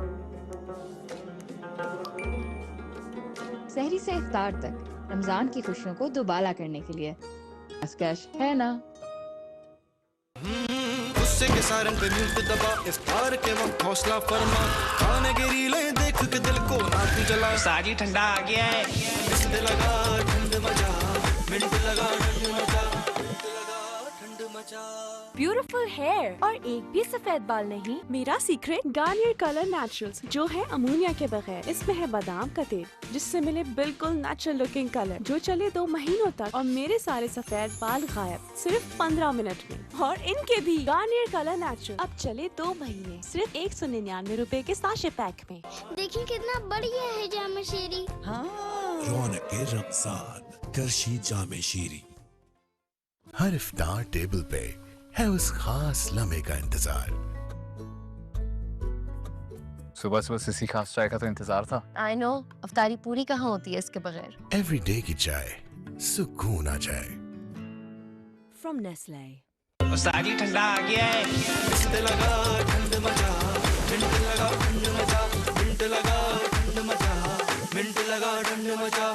سحری سے افطار تک رمضان کی خوشیوں کو دوبالا کرنے کے لیے کیش ہے نا. غصے کے سائرن پہ میوٹ دبا، افطار کے وقت حوصلہ فرما، کھانے کی ریلیں دیکھ کے دل کو نہ تو جلا. ساجی ٹھنڈا آ گیا ہے. منٹ لگا ٹھنڈ مچا، منٹ لگا ٹھنڈ مچا، منٹ لگا ٹھنڈ مچا. بیوٹیفل ہیئر اور ایک بھی سفید بال نہیں. میرا سیکریٹ گارنیئر کلر نیچرلز جو ہے امونیا کے بغیر. اس میں ہے بادام کا تیل جس سے ملے بالکل نیچرل لکنگ کلر جو چلے 2 مہینوں تک اور میرے سارے سفید بال غائب صرف 15 منٹ میں. اور ان کے بھی گارنیئر کلر نیچرل اب چلے 2 مہینے صرف 199 روپے کے ساشے پیک میں. دیکھیں کتنا بڑھیا ہے جامع شیری. رونق رمضان کرشی جامع شیری. ہر افطار ٹیبل پہ ہے اس خاص لمحے کا انتظار. صبح صبح سسی خاص چائے کا تو انتظار تھا. I know. افطاری پوری کہاں ہوتی ہے اس کے بغیر. ایوری ڈے کی چائے سکون آ جائے. From Nestle. ساجی ٹھنڈا آ گیا ہے. منٹ لگا ٹھنڈ مچا، منٹ لگا ٹھنڈ مچا، منٹ لگا ٹھنڈ مچا، منٹ لگا ٹھنڈ مچا.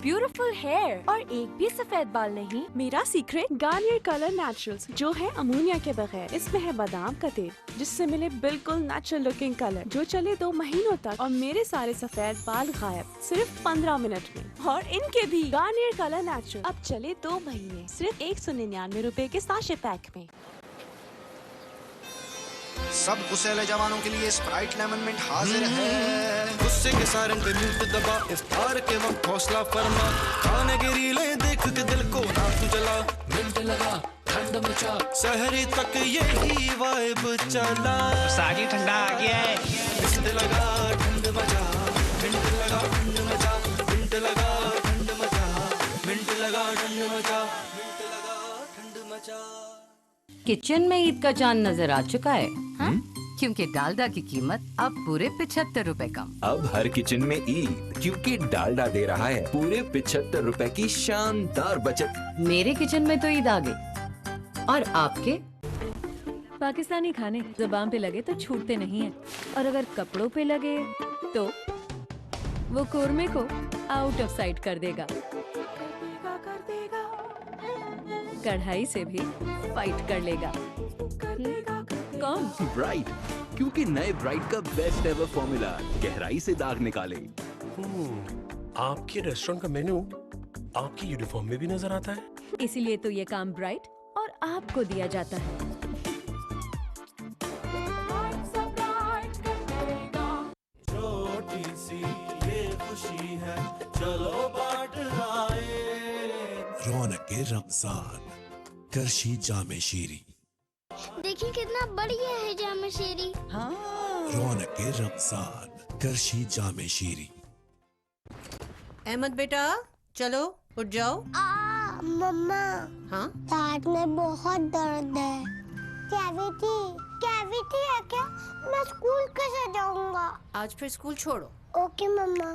بیوٹیفل ہیئر اور ایک بھی سفید بال نہیں. میرا سیکریٹ گارنیئر کلر نیچرلز جو ہے امونیا کے بغیر. اس میں ہے بادام کا تیل جس سے ملے بالکل نیچرل لکنگ کلر جو چلے 2 مہینوں تک اور میرے سارے سفید بال غائب صرف 15 منٹ میں. اور ان کے بھی گارنیئر کلر نیچرل اب چلے 2 مہینے صرف 199 روپے کے ساشے پیک میں. سب غسیلے جوانوں کے لیے اسپرائٹ لیمن منٹ حاضر ہے. غصے کے سائرن پہ میوٹ دبا، افطار کے وقت حوصلہ فرما، کھانے کی ریلیں دیکھ کے دل کو نہ تو جلا. منٹ لگا ٹھنڈ مچا، سحری تک یہی وائب چلا. ساجی ٹھنڈا آ گیا ہے. منٹ لگا ٹھنڈ مچا، منٹ لگا ٹھنڈ مچا، منٹ لگا ٹھنڈ مچا، منٹ لگا ٹھنڈ مچا، منٹ لگا ٹھنڈ مچا. کچن میں عید کا چاند نظر آ چکا ہے کیونکہ ڈالڈا کی قیمت اب پورے 75 روپے کم. اب ہر کچن میں عید کیونکہ ڈالڈا دے رہا ہے پورے 75 روپے کی شاندار بچت. میرے کچن میں تو عید آ گئی. اور آپ کے؟ پاکستانی کھانے زبان پہ لگے تو چھوٹتے نہیں ہیں اور اگر کپڑوں پہ لگے تو وہ قورمے کو آؤٹ آف سائٹ کر دے گا. کڑھائی سے بھی فائٹ کر لے گا. کون؟ برائٹ، کیونکہ نئے برائٹ کا بیسٹ ایور فارمولا گہرائی سے داغ نکالے. آپ کے ریسٹورنٹ کا مینو آپ کی یونیفارم میں بھی نظر آتا ہے. اسی لیے تو یہ کام برائٹ اور آپ کو دیا جاتا ہے. چھوٹی سی یہ خوشی ہے چلو بانٹ لائے. رونق رمضان کرشی جامع شیری. دیکھیں کتنا بڑھیا ہے جامع شیری. رونق رمضان کرشی جامع شیری. احمد بیٹا چلو اٹھ جاؤ. مما. ہاں پیٹ میں بہت درد ہے. کیویٹی ہے کیا؟ میں اسکول کیسے جاؤں گا؟ آج پھر اسکول چھوڑو. Okay mama.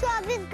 24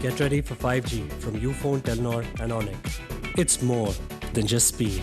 Get ready for 5G from Ufone, Telnor and Onyx. It's more than just speed.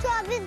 24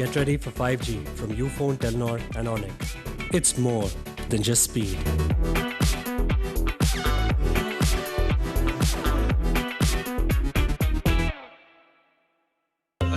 Get ready for 5G from Ufone, Telnor and Onyx. It's more than just speed.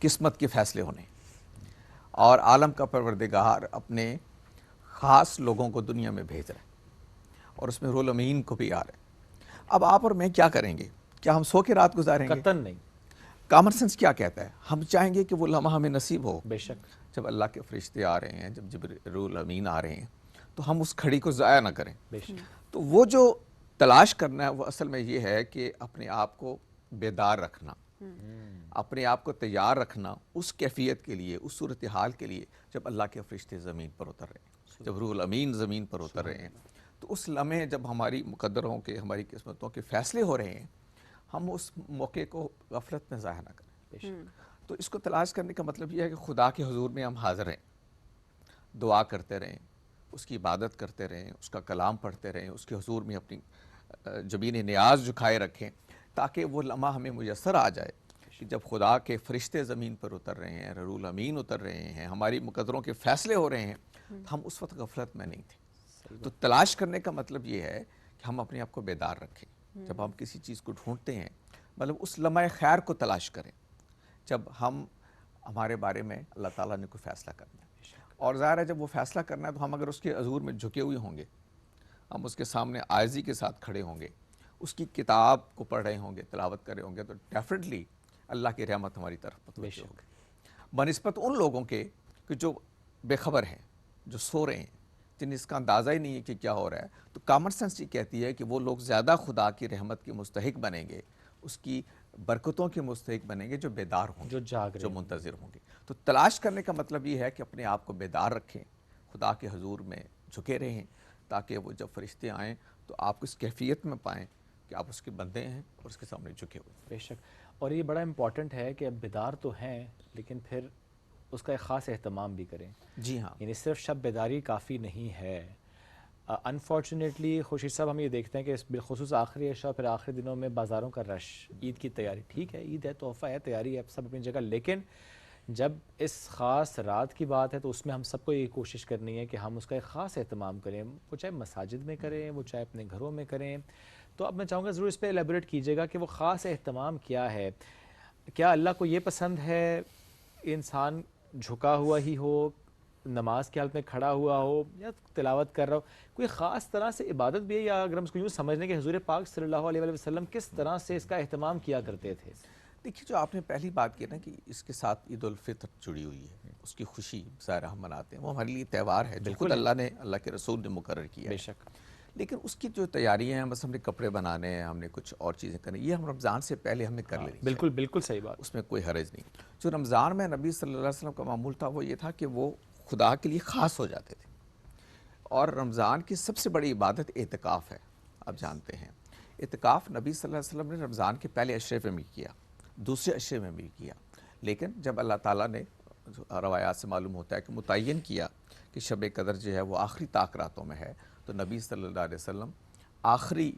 قسمت کے فیصلے ہونے اور عالم کا پروردگار اپنے خاص لوگوں کو دنیا میں بھیج رہا ہے اور اس میں رول امین کو بھی آ رہا ہے. اب آپ اور میں کیا کریں گے؟ کیا ہم سو کے رات گزاریں گے؟ قطعاً نہیں. کامن سینس کیا کہتا ہے؟ ہم چاہیں گے کہ وہ لمحہ ہمیں نصیب ہو. بے شک. جب اللہ کے فرشتے آ رہے ہیں، جب رول امین آ رہے ہیں، تو ہم اس گھڑی کو ضائع نہ کریں. بے شک. تو وہ جو تلاش کرنا ہے وہ اصل میں یہ ہے کہ اپنے آپ کو بیدار رکھنا، اپنے آپ کو تیار رکھنا اس کیفیت کے لیے، اس صورتحال کے لیے جب اللہ کے فرشتے زمین پر اتر رہے ہیں، جب روح الامین زمین پر اتر رہے ہیں. تو اس لمحے جب ہماری مقدروں کے، ہماری قسمتوں کے فیصلے ہو رہے ہیں، ہم اس موقع کو غفلت میں ضائع نہ کریں. تو اس کو تلاش کرنے کا مطلب یہ ہے کہ خدا کے حضور میں ہم حاضر ہیں، دعا کرتے رہیں، اس کی عبادت کرتے رہیں، اس کا کلام پڑھتے رہیں، اس کے حضور میں اپنی جبین نیاز جھکائے رکھیں، تاکہ وہ لمحہ ہمیں میسر آ جائے کہ جب خدا کے فرشتے زمین پر اتر رہے ہیں، روح الامین اتر رہے ہیں، ہماری مقدروں کے فیصلے ہو رہے ہیں، ہم اس وقت غفلت میں نہیں تھے. تو تلاش کرنے کا مطلب یہ ہے کہ ہم اپنے آپ کو بیدار رکھیں. جب ہم کسی چیز کو ڈھونڈتے ہیں، مطلب اس لمحہ خیر کو تلاش کریں جب ہمارے بارے میں اللہ تعالیٰ نے کوئی فیصلہ کرنا ہے. اور ظاہر ہے جب وہ فیصلہ کرنا ہے تو ہم اگر اس کے حضور میں جھکے ہوئے ہوں گے، ہم اس کے سامنے عاجزی کے ساتھ کھڑے ہوں گے، اس کی کتاب کو پڑھ رہے ہوں گے، تلاوت کر رہے ہوں گے، تو ڈیفینیٹلی اللہ کی رحمت ہماری طرف متوجہ ہوگی، بنسبت ان لوگوں کے کہ جو بے خبر ہیں، جو سو رہے ہیں، جنہیں اس کا اندازہ ہی نہیں ہے کہ کیا ہو رہا ہے. تو کامن سینس یہ کہتی ہے کہ وہ لوگ زیادہ خدا کی رحمت کے مستحق بنیں گے، اس کی برکتوں کے مستحق بنیں گے جو بیدار ہوں گے، جو منتظر ہوں گے. تو تلاش کرنے کا مطلب یہ ہے کہ اپنے آپ کو بیدار رکھیں، خدا کے حضور میں جھکے رہیں، تاکہ وہ جب فرشتے آئیں تو آپ اس کیفیت میں پائیں کہ آپ اس کے بندے ہیں اور اس کے سامنے جھکے ہوئے. بے شک. اور یہ بڑا امپورٹنٹ ہے کہ اب بیدار تو ہیں لیکن پھر اس کا ایک خاص اہتمام بھی کریں. جی ہاں. یعنی صرف شب بیداری کافی نہیں ہے. انفارچونیٹلی خورشید صاحب ہم یہ دیکھتے ہیں کہ بالخصوص آخری عشاء پھر آخری دنوں میں بازاروں کا رش، عید کی تیاری، ٹھیک ہے عید ہے، تحفہ ہے، تیاری ہے سب اپنی جگہ، لیکن جب اس خاص رات کی بات ہے تو اس میں ہم سب کو یہ کوشش کرنی ہے کہ ہم اس کا ایک خاص اہتمام کریں، وہ چاہے مساجد میں کریں، وہ چاہے اپنے گھروں میں کریں. تو اب میں چاہوں گا ضرور اس پہ ایلیبوریٹ کیجیے گا کہ وہ خاص اہتمام کیا ہے. کیا اللہ کو یہ پسند ہے انسان جھکا ہوا ہی ہو، نماز کی حالت میں کھڑا ہوا ہو یا تلاوت کر رہا ہو؟ کوئی خاص طرح سے عبادت بھی ہے، یا اگر ہم اس کو یوں سمجھ لیں کہ حضور پاک صلی اللہ علیہ وسلم کس طرح سے اس کا اہتمام کیا کرتے تھے؟ دیکھیے جو آپ نے پہلی بات کی نا کہ اس کے ساتھ عید الفطر جڑی ہوئی ہے، اس کی خوشی ظاہر ہم مناتے ہیں، وہ ہمارے لیے تہوار ہے جو خود اللہ کے رسول نے مقرر کیا ہے. بے شک. لیکن اس کی جو تیاریاں ہیں، بس ہم نے کپڑے بنانے ہیں، ہم نے کچھ اور چیزیں کرنی، یہ ہم رمضان سے پہلے ہم نے کر لینی. بالکل بالکل صحیح بات، اس میں کوئی حرج نہیں. جو رمضان میں نبی صلی اللہ علیہ وسلم کا معمول تھا وہ یہ تھا کہ وہ خدا کے لیے خاص ہو جاتے تھے. اور رمضان کی سب سے بڑی عبادت اعتکاف ہے. آپ جانتے ہیں اعتکاف نبی صلی اللہ علیہ وسلم نے رمضان کے پہلے عشرے میں بھی کیا، دوسرے عشرے میں بھی کیا، لیکن جب اللہ تعالیٰ نے روایات سے معلوم ہوتا ہے کہ متعین کیا کہ شب قدر جو ہے وہ آخری طاق راتوں میں ہے، تو نبی صلی اللہ علیہ وسلم آخری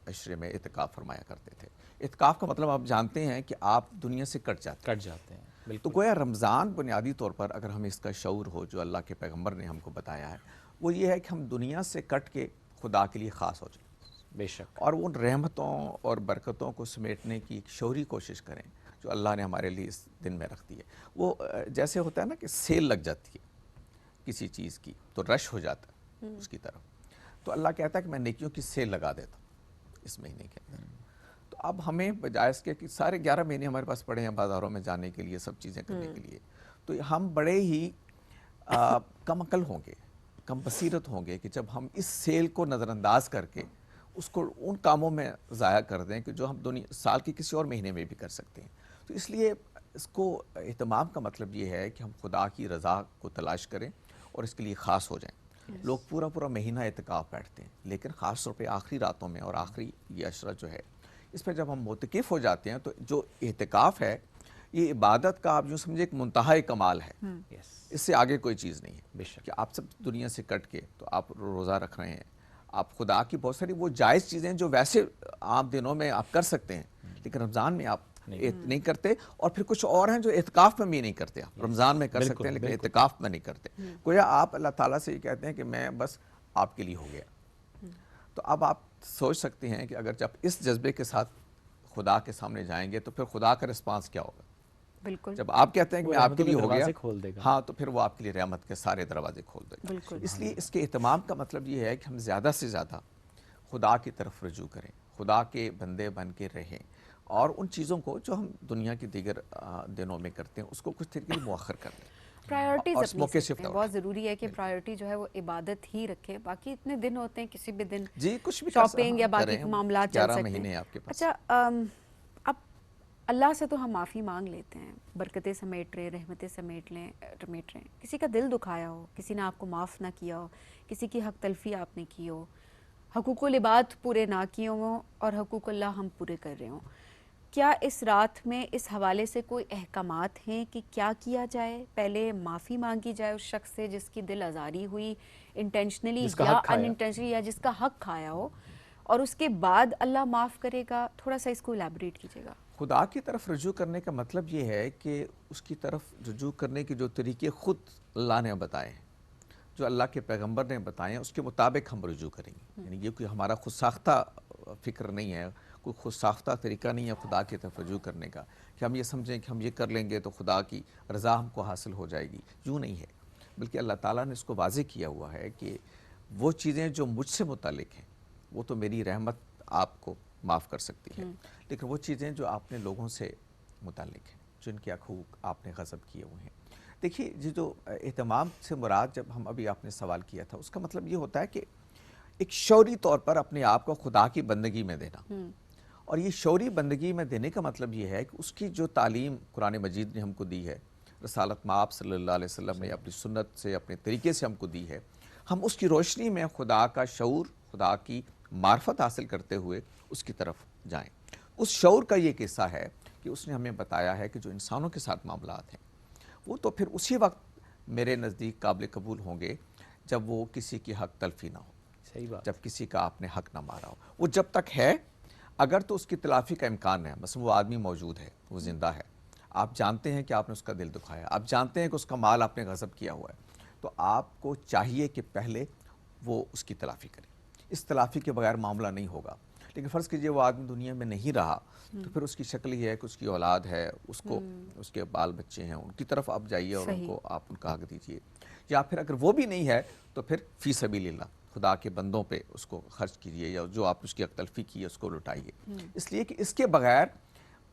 عشرے میں اعتکاف فرمایا کرتے تھے. اعتکاف کا مطلب آپ جانتے ہیں کہ آپ دنیا سے کٹ جاتے ہیں. تو گویا رمضان بنیادی طور پر اگر ہمیں اس کا شعور ہو جو اللہ کے پیغمبر نے ہم کو بتایا ہے، وہ یہ ہے کہ ہم دنیا سے کٹ کے خدا کے لیے خاص ہو جائیں. بے شک. اور ان رحمتوں اور برکتوں کو سمیٹنے کی ایک شعوری کوشش کریں جو اللہ نے ہمارے لیے اس دن میں رکھ دی ہے. وہ جیسے ہوتا ہے نا کہ سیل لگ جاتی ہے کسی چیز کی تو رش ہو جاتا ہے اس کی طرف، تو اللہ کہتا ہے کہ میں نیکیوں کی سیل لگا دیتا ہوں اس مہینے کے اندر. تو اب ہمیں بجائے اس کے کہ سارے 11 مہینے ہمارے پاس پڑے ہیں بازاروں میں جانے کے لیے، سب چیزیں کرنے کے لیے، تو ہم بڑے ہی کم عقل ہوں گے، کم بصیرت ہوں گے کہ جب ہم اس سیل کو نظر انداز کر کے اس کو ان کاموں میں ضائع کر دیں کہ جو ہم سال کے کسی اور مہینے میں بھی کر سکتے ہیں. تو اس لیے اس کو اہتمام کا مطلب یہ ہے کہ ہم خدا کی رضا کو تلاش کریں اور اس کے لیے خاص ہو جائیں. لوگ پورا مہینہ اعتکاف بیٹھتے ہیں، لیکن خاص طور پہ آخری راتوں میں اور آخری یہ عشرہ جو ہے اس پہ جب ہم معتکف ہو جاتے ہیں تو جو اعتکاف ہے یہ عبادت کا آپ جو سمجھے ایک منتہائی کمال ہے. اس سے آگے کوئی چیز نہیں ہے کہ آپ سب دنیا سے کٹ کے تو آپ روزہ رکھ رہے ہیں، آپ خدا کی بہت ساری وہ جائز چیزیں جو ویسے عام دنوں میں آپ کر سکتے ہیں لیکن رمضان میں آپ نہیں کرتے، اور پھر کچھ اور ہیں جو اعتکاف میں بھی نہیں کرتے. آپ رمضان میں کر سکتے ہیں لیکن اعتکاف میں نہیں کرتے. گویا آپ اللہ تعالیٰ سے یہ کہتے ہیں کہ میں بس آپ کے لیے ہو گیا. تو اب آپ سوچ سکتے ہیں کہ اگر جب اس جذبے کے ساتھ خدا کے سامنے جائیں گے تو پھر خدا کا رسپانس کیا ہوگا. بالکل. جب آپ کہتے ہیں کہ میں آپ کے لیے ہو گیا کھول دے گا. ہاں تو پھر وہ آپ کے لیے رحمت کے سارے دروازے کھول دے گا. بالکل. اس لیے اس کے اہتمام کا مطلب یہ ہے کہ ہم زیادہ سے زیادہ خدا کی طرف رجوع کریں, خدا کے بندے بن کے رہیں, اور ان چیزوں کو جو ہم دنیا کی دیگر دنوں میں کرتے ہیں اس کو کچھ طریقے مؤخر کر لیں. پرائیورٹیز اپنی بہت ضروری ہے کہ پرائیورٹی جو ہے وہ عبادت ہی رکھے. باقی اتنے دن ہوتے ہیں, کسی بھی دن جی کچھ بھی شاپنگ یا باقی معاملات چل سکتے ہیں. 11 مہینے آپ کے پاس. اچھا, اب اللہ سے تو ہم معافی مانگ لیتے ہیں, برکتیں سمیٹ رہے, رحمتیں سمیٹ رہے. کسی کا دل دکھایا ہو, کسی نے آپ کو معاف نہ کیا ہو, کسی کی حق تلفی آپ نے کی ہو, حقوق العباد پورے نہ کیے ہوں اور حقوق اللہ ہم پورے کر رہے ہوں, کیا اس رات میں اس حوالے سے کوئی احکامات ہیں کہ کیا کیا جائے؟ پہلے معافی مانگی جائے اس شخص سے جس کی دل آزاری ہوئی انٹینشنلی یا ان انٹینشنلی, یا جس کا حق کھایا ہو, اور اس کے بعد اللہ معاف کرے گا؟ تھوڑا سا اس کو الیبوریٹ کیجیے گا. خدا کی طرف رجوع کرنے کا مطلب یہ ہے کہ اس کی طرف رجوع کرنے کے جو طریقے خود اللہ نے بتائے ہیں, جو اللہ کے پیغمبر نے بتائے ہیں, اس کے مطابق ہم رجوع کریں گے. یعنی یہ کوئی ہمارا خود ساختہ فکر نہیں ہے, کوئی خود ساختہ طریقہ نہیں ہے خدا کی طرف رجوع کرنے کا کہ ہم یہ سمجھیں کہ ہم یہ کر لیں گے تو خدا کی رضا ہم کو حاصل ہو جائے گی. یوں نہیں ہے, بلکہ اللہ تعالیٰ نے اس کو واضح کیا ہوا ہے کہ وہ چیزیں جو مجھ سے متعلق ہیں وہ تو میری رحمت آپ کو معاف کر سکتی ہے, لیکن وہ چیزیں جو آپ نے لوگوں سے متعلق ہیں, جن کے حقوق آپ نے غصب کیے ہوئے ہیں. دیکھیے یہ جو اہتمام سے مراد, جب ہم ابھی آپ نے سوال کیا تھا, اس کا مطلب یہ ہوتا ہے کہ ایک شعوری طور پر اپنے آپ کو خدا کی بندگی میں دینا. اور یہ شعوری بندگی میں دینے کا مطلب یہ ہے کہ اس کی جو تعلیم قرآن مجید نے ہم کو دی ہے, رسالت مآب صلی اللہ علیہ وسلم نے اپنی سنت سے اپنے طریقے سے ہم کو دی ہے, ہم اس کی روشنی میں خدا کا شعور, خدا کی معرفت حاصل کرتے ہوئے اس کی طرف جائیں. اس شعور کا یہ قصہ ہے کہ اس نے ہمیں بتایا ہے کہ جو انسانوں کے ساتھ معاملات ہیں وہ تو پھر اسی وقت میرے نزدیک قابل قبول ہوں گے جب وہ کسی کی حق تلفی نہ ہو, صحیح بات, جب کسی کا آپ نے حق نہ مارا ہو. وہ جب تک ہے, اگر تو اس کی تلافی کا امکان ہے, مثلا وہ آدمی موجود ہے, وہ زندہ ہے, آپ جانتے ہیں کہ آپ نے اس کا دل دکھایا, آپ جانتے ہیں کہ اس کا مال آپ نے غصب کیا ہوا ہے, تو آپ کو چاہیے کہ پہلے وہ اس کی تلافی کرے. اس تلافی کے بغیر معاملہ نہیں ہوگا. لیکن فرض کیجئے وہ آدمی دنیا میں نہیں رہا, تو پھر اس کی شکل یہ ہے کہ اس کی اولاد ہے, اس کو اس کے بال بچے ہیں, ان کی طرف آپ جائیے اور ان کو آپ ان کا حق دیجیے. یا پھر اگر وہ بھی نہیں ہے تو پھر فی سبیل اللہ خدا کے بندوں پہ اس کو خرچ کیجیے, یا جو آپ اس کی حق تلفی کی ہے اس کو لٹائیے. اس لیے کہ اس کے بغیر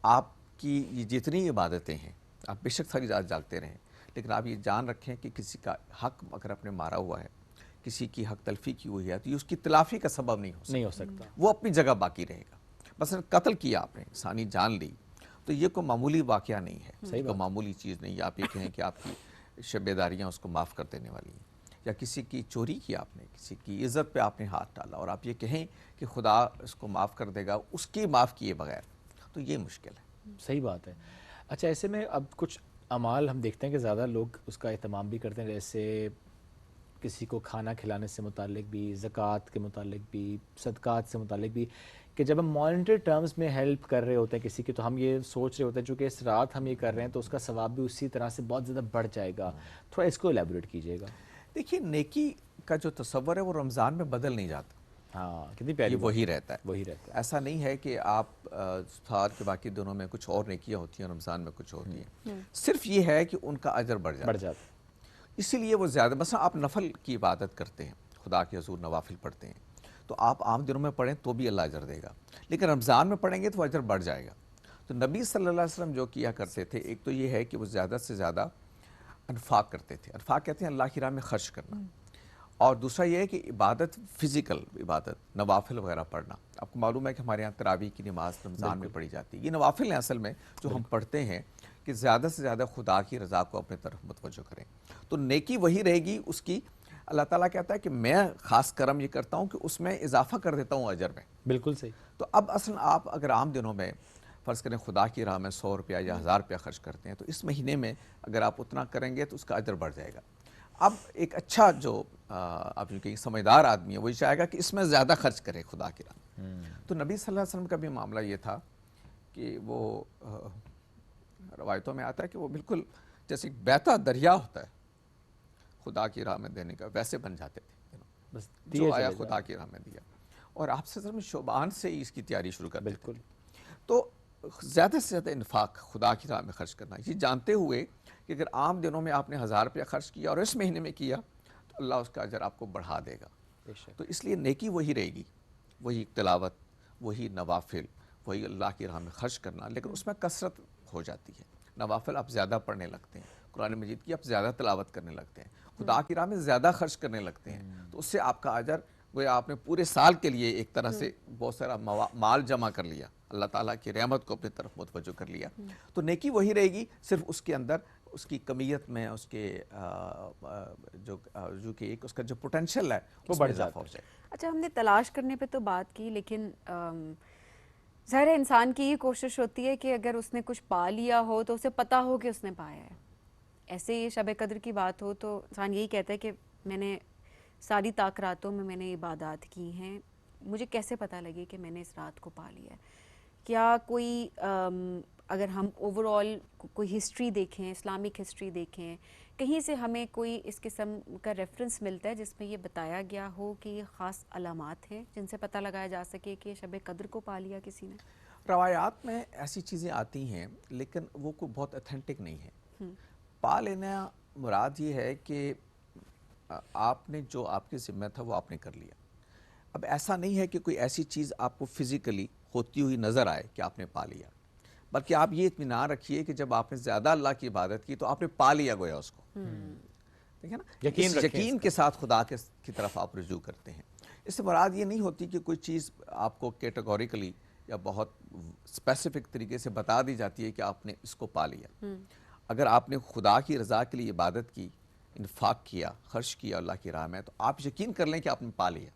آپ کی یہ جتنی عبادتیں ہیں, آپ بے شک ساری رات جاگتے رہیں, لیکن آپ یہ جان رکھیں کہ کسی کا حق اگر آپ نے مارا ہوا ہے, کسی کی حق تلفی کی ہوئی ہے, تو یہ اس کی تلافی کا سبب نہیں ہو سکتا. وہ اپنی جگہ باقی رہے گا. مثلا قتل کیا آپ نے, انسانی جان لی, تو یہ کوئی معمولی واقعہ نہیں ہے, کوئی معمولی چیز نہیں ہے. آپ یہ کہیں کہ آپ کی شبیداریاں اس کو معاف کر دینے والی ہیں. یا کسی کی چوری کی آپ نے, کسی کی عزت پہ آپ نے ہاتھ ڈالا, اور آپ یہ کہیں کہ خدا اس کو معاف کر دے گا اس کی معاف کیے بغیر, تو یہ مشکل ہے. صحیح بات ہے. اچھا, ایسے میں اب کچھ اعمال ہم دیکھتے ہیں کہ زیادہ لوگ اس کا اہتمام بھی کرتے ہیں, جیسے کسی کو کھانا کھلانے سے متعلق بھی, زکوٰۃ کے متعلق بھی, صدقات سے متعلق بھی, کہ جب ہم مانیٹری ٹرمز میں ہیلپ کر رہے ہوتے ہیں کسی کی, تو ہم یہ سوچ رہے ہوتے ہیں چونکہ اس رات ہم یہ کر رہے ہیں تو اس کا ثواب بھی اسی طرح سے بہت زیادہ بڑھ جائے گا. تھوڑا اس کو الیبوریٹ کیجیے گا. دیکھیے, نیکی کا جو تصور ہے وہ رمضان میں بدل نہیں جاتا. ہاں, کتنی پیاری, وہی رہتا ہے, وہی رہتا ہے. ایسا نہیں ہے کہ آپ سال کے باقی دنوں میں کچھ اور نیکیاں ہوتی ہیں, رمضان میں کچھ ہوتی ہیں. صرف یہ ہے کہ ان کا اجر بڑھ جاتا ہے. اسی لیے وہ زیادہ, مثلا آپ نفل کی عبادت کرتے ہیں, خدا کے حضور نوافل پڑھتے ہیں, تو آپ عام دنوں میں پڑھیں تو بھی اللہ اجر دے گا, لیکن رمضان میں پڑھیں گے تو وہ اجر بڑھ جائے گا. تو نبی صلی اللہ علیہ وسلم جو کیا کرتے تھے, ایک تو یہ ہے کہ وہ زیادہ سے زیادہ انفاق کرتے تھے. انفاق کہتے ہیں اللہ کی راہ میں خرچ کرنا. اور دوسرا یہ ہے کہ عبادت, فزیکل عبادت, نوافل وغیرہ پڑھنا. آپ کو معلوم ہے کہ ہمارے یہاں تراویح کی نماز رمضان میں پڑھی جاتی ہے. یہ نوافل ہیں اصل میں جو ہم پڑھتے ہیں کہ زیادہ سے زیادہ خدا کی رضا کو اپنے طرف متوجہ کریں. تو نیکی وہی رہے گی اس کی. اللہ تعالیٰ کہتا ہے کہ میں خاص کرم یہ کرتا ہوں کہ اس میں اضافہ کر دیتا ہوں اجر میں. بالکل صحیح. تو اب اصلا آپ اگر عام دنوں میں فرض کریں خدا کی راہ میں 100 روپیہ یا 1000 روپیہ خرچ کرتے ہیں, تو اس مہینے میں اگر آپ اتنا کریں گے تو اس کا اجر بڑھ جائے گا. اب ایک اچھا جو آپ جو کہ سمجھدار آدمی ہے وہ یہ چاہے گا کہ اس میں زیادہ خرچ کرے خدا کی راہ. تو نبی صلی اللہ علیہ وسلم کا بھی معاملہ یہ تھا کہ وہ روایتوں میں آتا ہے کہ وہ بالکل جیسے ایک بہتا دریا ہوتا ہے خدا کی راہ میں دینے کا, ویسے بن جاتے تھے. بس جو آیا خدا کی راہ میں دیا, اور آپ سے شعبان سے ہی اس کی تیاری شروع کر. بالکل. تو زیادہ سے زیادہ انفاق خدا کی راہ میں خرچ کرنا، یہ جانتے ہوئے کہ اگر عام دنوں میں آپ نے 1000 روپیہ خرچ کیا اور اس مہینے میں کیا تو اللہ اس کا اجر آپ کو بڑھا دے گا. تو اس لیے نیکی وہی رہے گی، وہی تلاوت، وہی نوافل، وہی اللہ کی راہ میں خرچ کرنا، لیکن اس میں کثرت ہو جاتی ہے. نوافل آپ زیادہ پڑھنے لگتے ہیں، قرآن مجید کی آپ زیادہ تلاوت کرنے لگتے ہیں، خدا کی راہ میں زیادہ خرچ کرنے لگتے ہیں، تو اس سے آپ کا اجر گویا آپ نے پورے سال کے لیے ایک طرح سے بہت سارا مال جمع کر لیا، اللہ تعالیٰ کی رحمت کو اپنی طرف متوجہ کر لیا. تو نیکی وہی رہے گی، صرف اس کے اندر اس کی کمیت میں اس کے جو کہ ایک اس کا جو پوٹینشیل ہے وہ بڑھ جاتا ہو جائے. اچھا، ہم نے تلاش کرنے پہ تو بات کی، لیکن ظاہر انسان کی یہ کوشش ہوتی ہے کہ اگر اس نے کچھ پا لیا ہو تو اسے پتہ ہو کہ اس نے پایا ہے. ایسے یہ شب قدر کی بات ہو تو انسان یہی کہتا ہے کہ میں نے ساری طاق راتوں میں میں نے عبادات کی ہیں، مجھے کیسے پتہ لگے کہ میں نے اس رات کو پا لیا ہے؟ کیا کوئی اگر ہم اوور آل کوئی ہسٹری دیکھیں، اسلامک ہسٹری دیکھیں، کہیں سے ہمیں کوئی اس قسم کا ریفرنس ملتا ہے جس میں یہ بتایا گیا ہو کہ یہ خاص علامات ہیں جن سے پتہ لگایا جا سکے کہ شب قدر کو پا لیا کسی نے؟ روایات میں ایسی چیزیں آتی ہیں لیکن وہ کوئی بہت اتھینٹک نہیں ہے. پا لینا مراد یہ ہے کہ آپ نے جو آپ کی ذمہ تھا وہ آپ نے کر لیا. اب ایسا نہیں ہے کہ کوئی ایسی چیز آپ کو فزیکلی ہوتی ہوئی نظر آئے کہ آپ نے پا لیا، بلکہ آپ یہ اطمینان رکھیے کہ جب آپ نے زیادہ اللہ کی عبادت کی تو آپ نے پا لیا گویا اس کو. دیکھیں نا، یقین کے ساتھ خدا کی طرف آپ رجوع کرتے ہیں. اس سے مراد یہ نہیں ہوتی کہ کوئی چیز آپ کو کیٹیگوریکلی یا بہت اسپیسیفک طریقے سے بتا دی جاتی ہے کہ آپ نے اس کو پا لیا. اگر آپ نے خدا کی رضا کے لیے عبادت کی، انفاق کیا، خرچ کیا اللہ کی راہ میں، تو آپ یقین کر لیں کہ آپ نے پا لیا.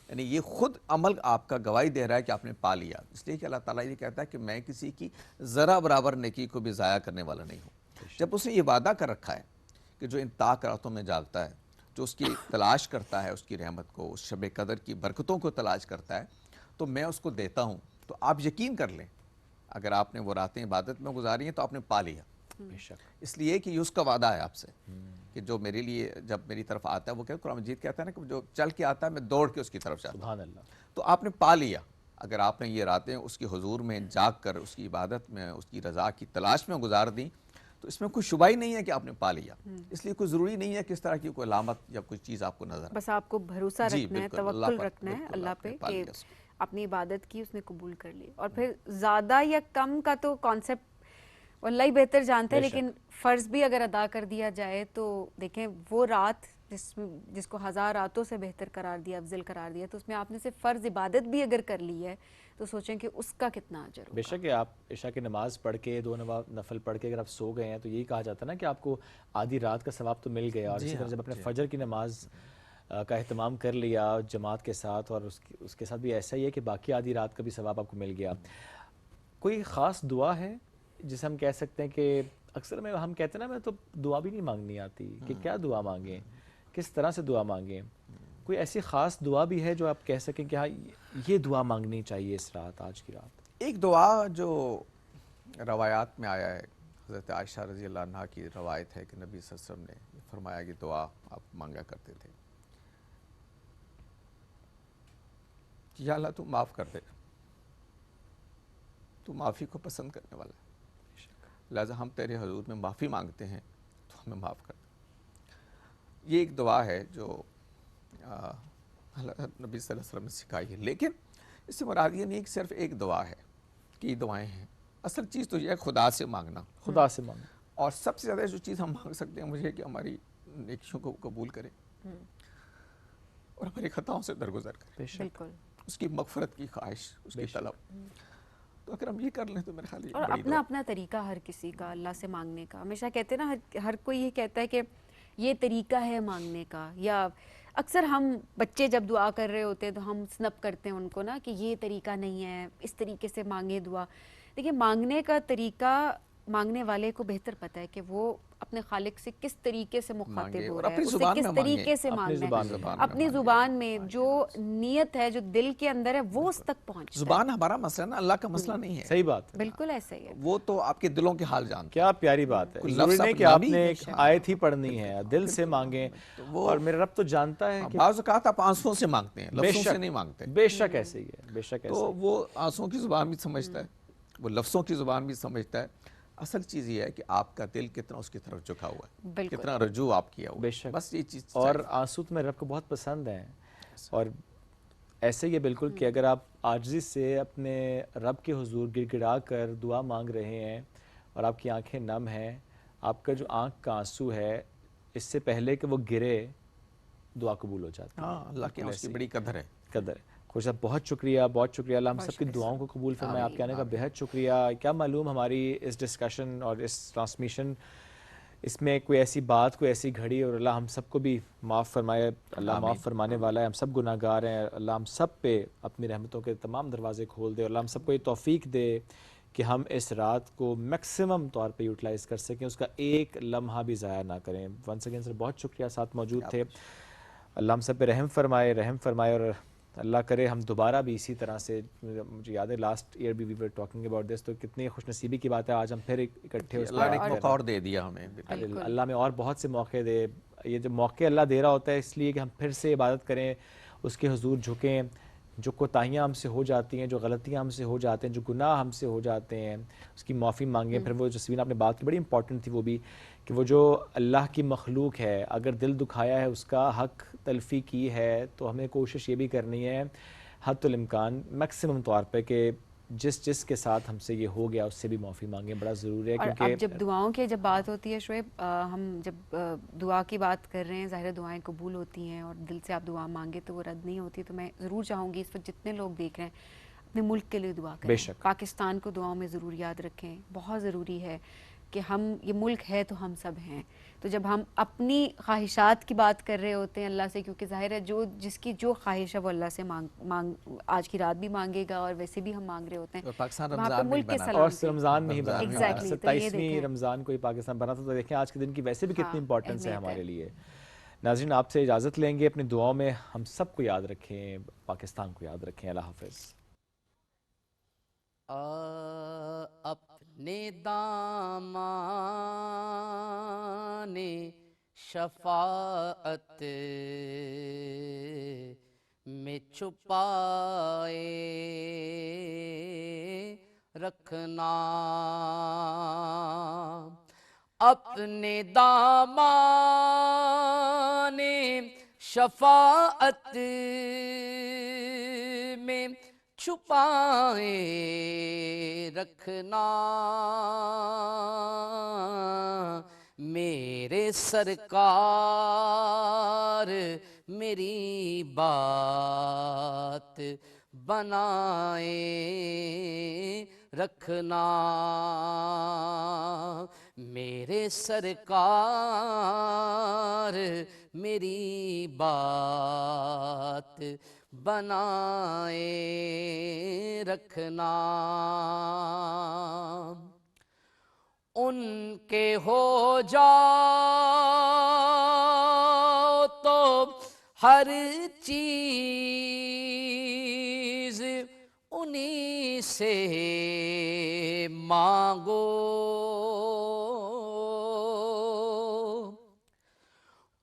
یعنی یہ خود عمل آپ کا گواہی دے رہا ہے کہ آپ نے پا لیا. اس لیے کہ اللہ تعالیٰ یہ کہتا ہے کہ میں کسی کی ذرا برابر نیکی کو بھی ضائع کرنے والا نہیں ہوں. جب اس نے یہ وعدہ کر رکھا ہے کہ جو ان طاق راتوں میں جاگتا ہے، جو اس کی تلاش کرتا ہے اس کی رحمت کو، اس شب قدر کی برکتوں کو تلاش کرتا ہے، تو میں اس کو دیتا ہوں. تو آپ یقین کر لیں اگر آپ نے وہ راتیں عبادت میں گزاری ہیں تو آپ نے پا لیا. اس لیے کہ یہ اس کا وعدہ ہے آپ سے کہ جو میرے لیے جب میری طرف آتا ہے، وہ قرآن مجید کہتا ہے نا کہ جو چل کے آتا ہے میں دوڑ کے اس کی طرف جاتا ہوں. سبحان اللہ. تو آپ نے پا لیا اگر آپ نے یہ راتیں اس کی حضور میں جاگ کر اس کی عبادت میں، اس کی رضا کی تلاش میں گزار دیں، تو اس میں کوئی شبہ ہی نہیں ہے کہ آپ نے پا لیا. اس لیے کوئی ضروری نہیں ہے کہ اس طرح کی کوئی علامت یا کوئی چیز آپ کو نظر آئے. بس آپ کو بھروسہ رکھنا ہے، توکل رکھنا ہے اللہ پہ کہ اپنی عبادت کی، اس نے قبول کر لی. اور پھر زیادہ یا کم کا تو کانسیپٹ اللہ ہی بہتر جانتے ہیں، لیکن فرض بھی اگر ادا کر دیا جائے تو دیکھیں وہ رات جس کو 1000 راتوں سے بہتر قرار دیا، افضل قرار دیا، تو اس میں آپ نے صرف فرض عبادت بھی اگر کر لی ہے تو سوچیں کہ اس کا کتنا اجر ہوگا. بے شک ہے. آپ عشاء کی نماز پڑھ کے 2 نفل پڑھ کے اگر آپ سو گئے ہیں تو یہی کہا جاتا ہے نا کہ آپ کو آدھی رات کا ثواب تو مل گیا. اور اسی طرح جب اپنے فجر کی نماز کا اہتمام کر لیا جماعت کے ساتھ، اور اس کے ساتھ بھی ایسا ہی ہے کہ باقی آدھی رات کا بھی ثواب آپ کو مل گیا. کوئی خاص دعا ہے جسے ہم کہہ سکتے ہیں کہ اکثر میں ہم کہتے ہیں نا میں تو دعا بھی نہیں مانگنی آتی کہ کیا دعا مانگیں، کس طرح سے دعا مانگیں؟ کوئی ایسی خاص دعا بھی ہے جو آپ کہہ سکیں کہ ہاں یہ دعا مانگنی چاہیے اس رات، آج کی رات؟ ایک دعا جو روایات میں آیا ہے، حضرت عائشہ رضی اللہ عنہا کی روایت ہے کہ نبی صلی اللہ علیہ وسلم نے فرمایا کہ دعا آپ مانگا کرتے تھے، یا اللہ تو معاف کر دے، تو معافی کو پسند کرنے والا ہے، لہذا ہم تیرے حضور میں معافی مانگتے ہیں تو ہمیں معاف کر دے. یہ ایک دعا ہے جو نبی صلی اللہ علیہ وسلم نے سکھائی ہے. لیکن اس سے مراد یہ نہیں کہ صرف ایک دعا ہے، کئی دعائیں ہیں. اصل چیز تو یہ ہے خدا سے مانگنا، خدا سے مانگنا. اور سب سے زیادہ جو چیز ہم مانگ سکتے ہیں مجھے کہ ہماری نیکیوں کو قبول کرے اور ہماری خطاؤں سے درگزر کرے. بالکل. اس کی مغفرت کی خواہش، اس کی طلب. تو اگر ہم یہ کر لیں تو میرے خیال اور اپنا اپنا طریقہ ہر کسی کا اللہ سے مانگنے کا. ہمیشہ کہتے ہیں نا، ہر کوئی یہ کہتا ہے کہ یہ طریقہ ہے مانگنے کا، یا اکثر ہم بچے جب دعا کر رہے ہوتے ہیں تو ہم سنپ کرتے ہیں ان کو نا کہ یہ طریقہ نہیں ہے، اس طریقے سے مانگے دعا. دیکھیں مانگنے کا طریقہ مانگنے والے کو بہتر پتہ ہے کہ وہ اپنے خالق سے کس طریقے سے مخاطب ہو رہا ہے، اسے کس طریقے سے مانگنا ہے، اپنی زبان میں جو نیت ہے، جو دل کے اندر ہے وہ اس تک پہنچتا ہے. زبان ہمارا مسئلہ نا، اللہ کا مسئلہ نہیں ہے. صحیح بات ہے، بالکل ایسا ہی ہے. وہ تو آپ کے دلوں کے حال جانتے. کیا پیاری بات ہے. ضروری نہیں کہ آپ نے ایک آیت ہی پڑھنی ہے، دل سے مانگیں. اور میرا رب تو جانتا ہے کہ بعض اوقات آپ آنسوں سے مانگتے ہیں، لفظوں سے نہیں مانگتے. بے شک ایسے ہی ہے، بے شک ایسے. تو وہ آنسوں کی زبان بھی سمجھتا ہے، وہ لفظوں کی زبان بھی سمجھتا ہے. اصل چیز یہ ہے کہ آپ کا دل کتنا اس کی طرف جھکا ہوا ہے, کتنا رجوع آپ کیا ہوا. بے شک. بس یہ چیز. اور آنسو تو میرے رب کو بہت پسند ہیں, اور ایسے یہ بالکل کہ اگر آپ عاجزی سے اپنے رب کے حضور گڑ گڑا کر دعا مانگ رہے ہیں اور آپ کی آنکھیں نم ہیں, آپ کا جو آنکھ کا آنسو ہے اس سے پہلے کہ وہ گرے دعا قبول ہو جاتی ہے. ہاں, اللہ کی اس کی بڑی قدر ہے. قدر ہے. خوش صاحب بہت شکریہ, بہت شکریہ. اللہ ہم سب کی دعاؤں کو قبول فرمائے. آپ کے آنے کا بہت شکریہ. کیا معلوم ہماری اس ڈسکشن اور اس ٹرانسمیشن اس میں کوئی ایسی بات, کوئی ایسی گھڑی, اور اللہ ہم سب کو بھی معاف فرمائے. اللہ معاف فرمانے والا ہے. ہم سب گناہ گار ہیں. اللہ ہم سب پہ اپنی رحمتوں کے تمام دروازے کھول دے. اللہ ہم سب کو یہ توفیق دے کہ ہم اس رات کو میکسیمم طور پہ یوٹیلائز کر سکیں, اس کا ایک لمحہ بھی ضائع نہ کریں. ونس اگین سر بہت شکریہ, ساتھ موجود تھے. اللہ ہم سب پہ رحم فرمائے, رحم فرمائے, اور اللہ کرے ہم دوبارہ بھی اسی طرح سے. مجھے یاد ہے لاسٹ ایئر بھی وی ور ٹاکنگ اباؤٹ دس, تو کتنی خوش نصیبی کی بات ہے آج ہم پھر اکٹھے. اللہ نے ایک موقع اور دے دیا ہمیں. اللہ میں اور بہت سے موقع دے. یہ جو موقع اللہ دے رہا ہوتا ہے اس لیے کہ ہم پھر سے عبادت کریں, اس کے حضور جھکیں. جو کوتاہیاں ہم سے ہو جاتی ہیں, جو غلطیاں ہم سے ہو جاتے ہیں, جو گناہ ہم سے ہو جاتے ہیں, اس کی معافی مانگیں. پھر وہ جو سوین آپ نے بات کی بڑی امپورٹنٹ تھی وہ بھی, کہ وہ جو اللہ کی مخلوق ہے اگر دل دکھایا ہے, اس کا حق تلفی کی ہے, تو ہمیں کوشش یہ بھی کرنی ہے حد الامکان میکسیمم طور پہ کہ جس کے ساتھ ہم سے یہ ہو گیا اس سے بھی معافی مانگیں. بڑا ضروری ہے. کیونکہ اب جب دعاؤں کی جب بات ہوتی ہے شعیب, ہم جب دعا کی بات کر رہے ہیں, ظاہر دعائیں قبول ہوتی ہیں اور دل سے آپ دعا مانگے تو وہ رد نہیں ہوتی. تو میں ضرور چاہوں گی اس وقت جتنے لوگ دیکھ رہے ہیں اپنے ملک کے لیے دعا کریں. پاکستان کو دعاؤں میں ضرور یاد رکھیں. بہت ضروری ہے کہ ہم, یہ ملک ہے تو ہم سب ہیں. تو جب ہم اپنی خواہشات کی بات کر رہے ہوتے ہیں اللہ سے, کیونکہ ظاہر ہے جو جس کی جو خواہش ہے وہ اللہ سے آج کی رات بھی مانگے گا, اور ویسے بھی ہم مانگ رہے ہوتے ہیں. پاکستان رمضان میں ہی بنا, 27ویں رمضان کو ہی پاکستان بنا تھا. تو دیکھیں آج کے دن کی ویسے بھی کتنی امپورٹنس ہے ہمارے لیے. ناظرین آپ سے اجازت لیں گے, اپنی دعاؤں میں ہم سب کو یاد رکھیں, پاکستان کو یاد رکھیں. اللہ حافظ. اپنے دامان شفاعت میں چھپائے رکھنا, اپنے دامان شفاعت میں چھپائے رکھنا, میرے سرکار میری بات بنائے رکھنا, میرے سرکار میری بات بنائے رکھنا. ان کے ہو جاؤ تو ہر چیز انہی سے مانگو,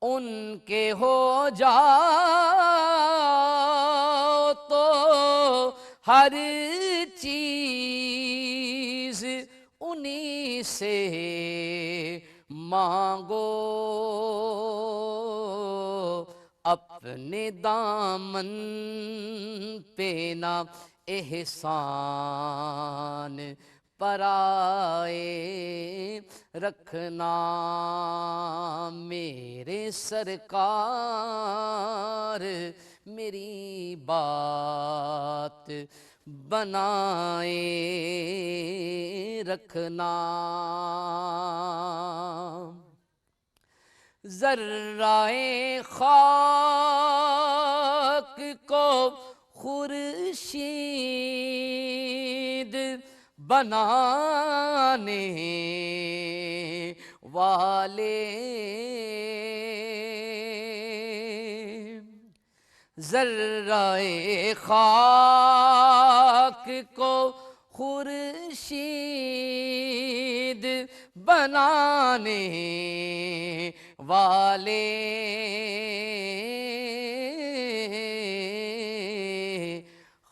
ان کے ہو جاؤ تو ہر چیز انہی سے مانگو, اپنے دامن پہ نہ احسان پرائے رکھنا, میرے سرکار میری بات بنائے رکھنا. ذرائے خاک کو خورشید بنانے والے, ذرائے خاک کو خورشید بنانے والے,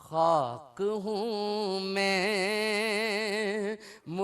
خاک ہوں میں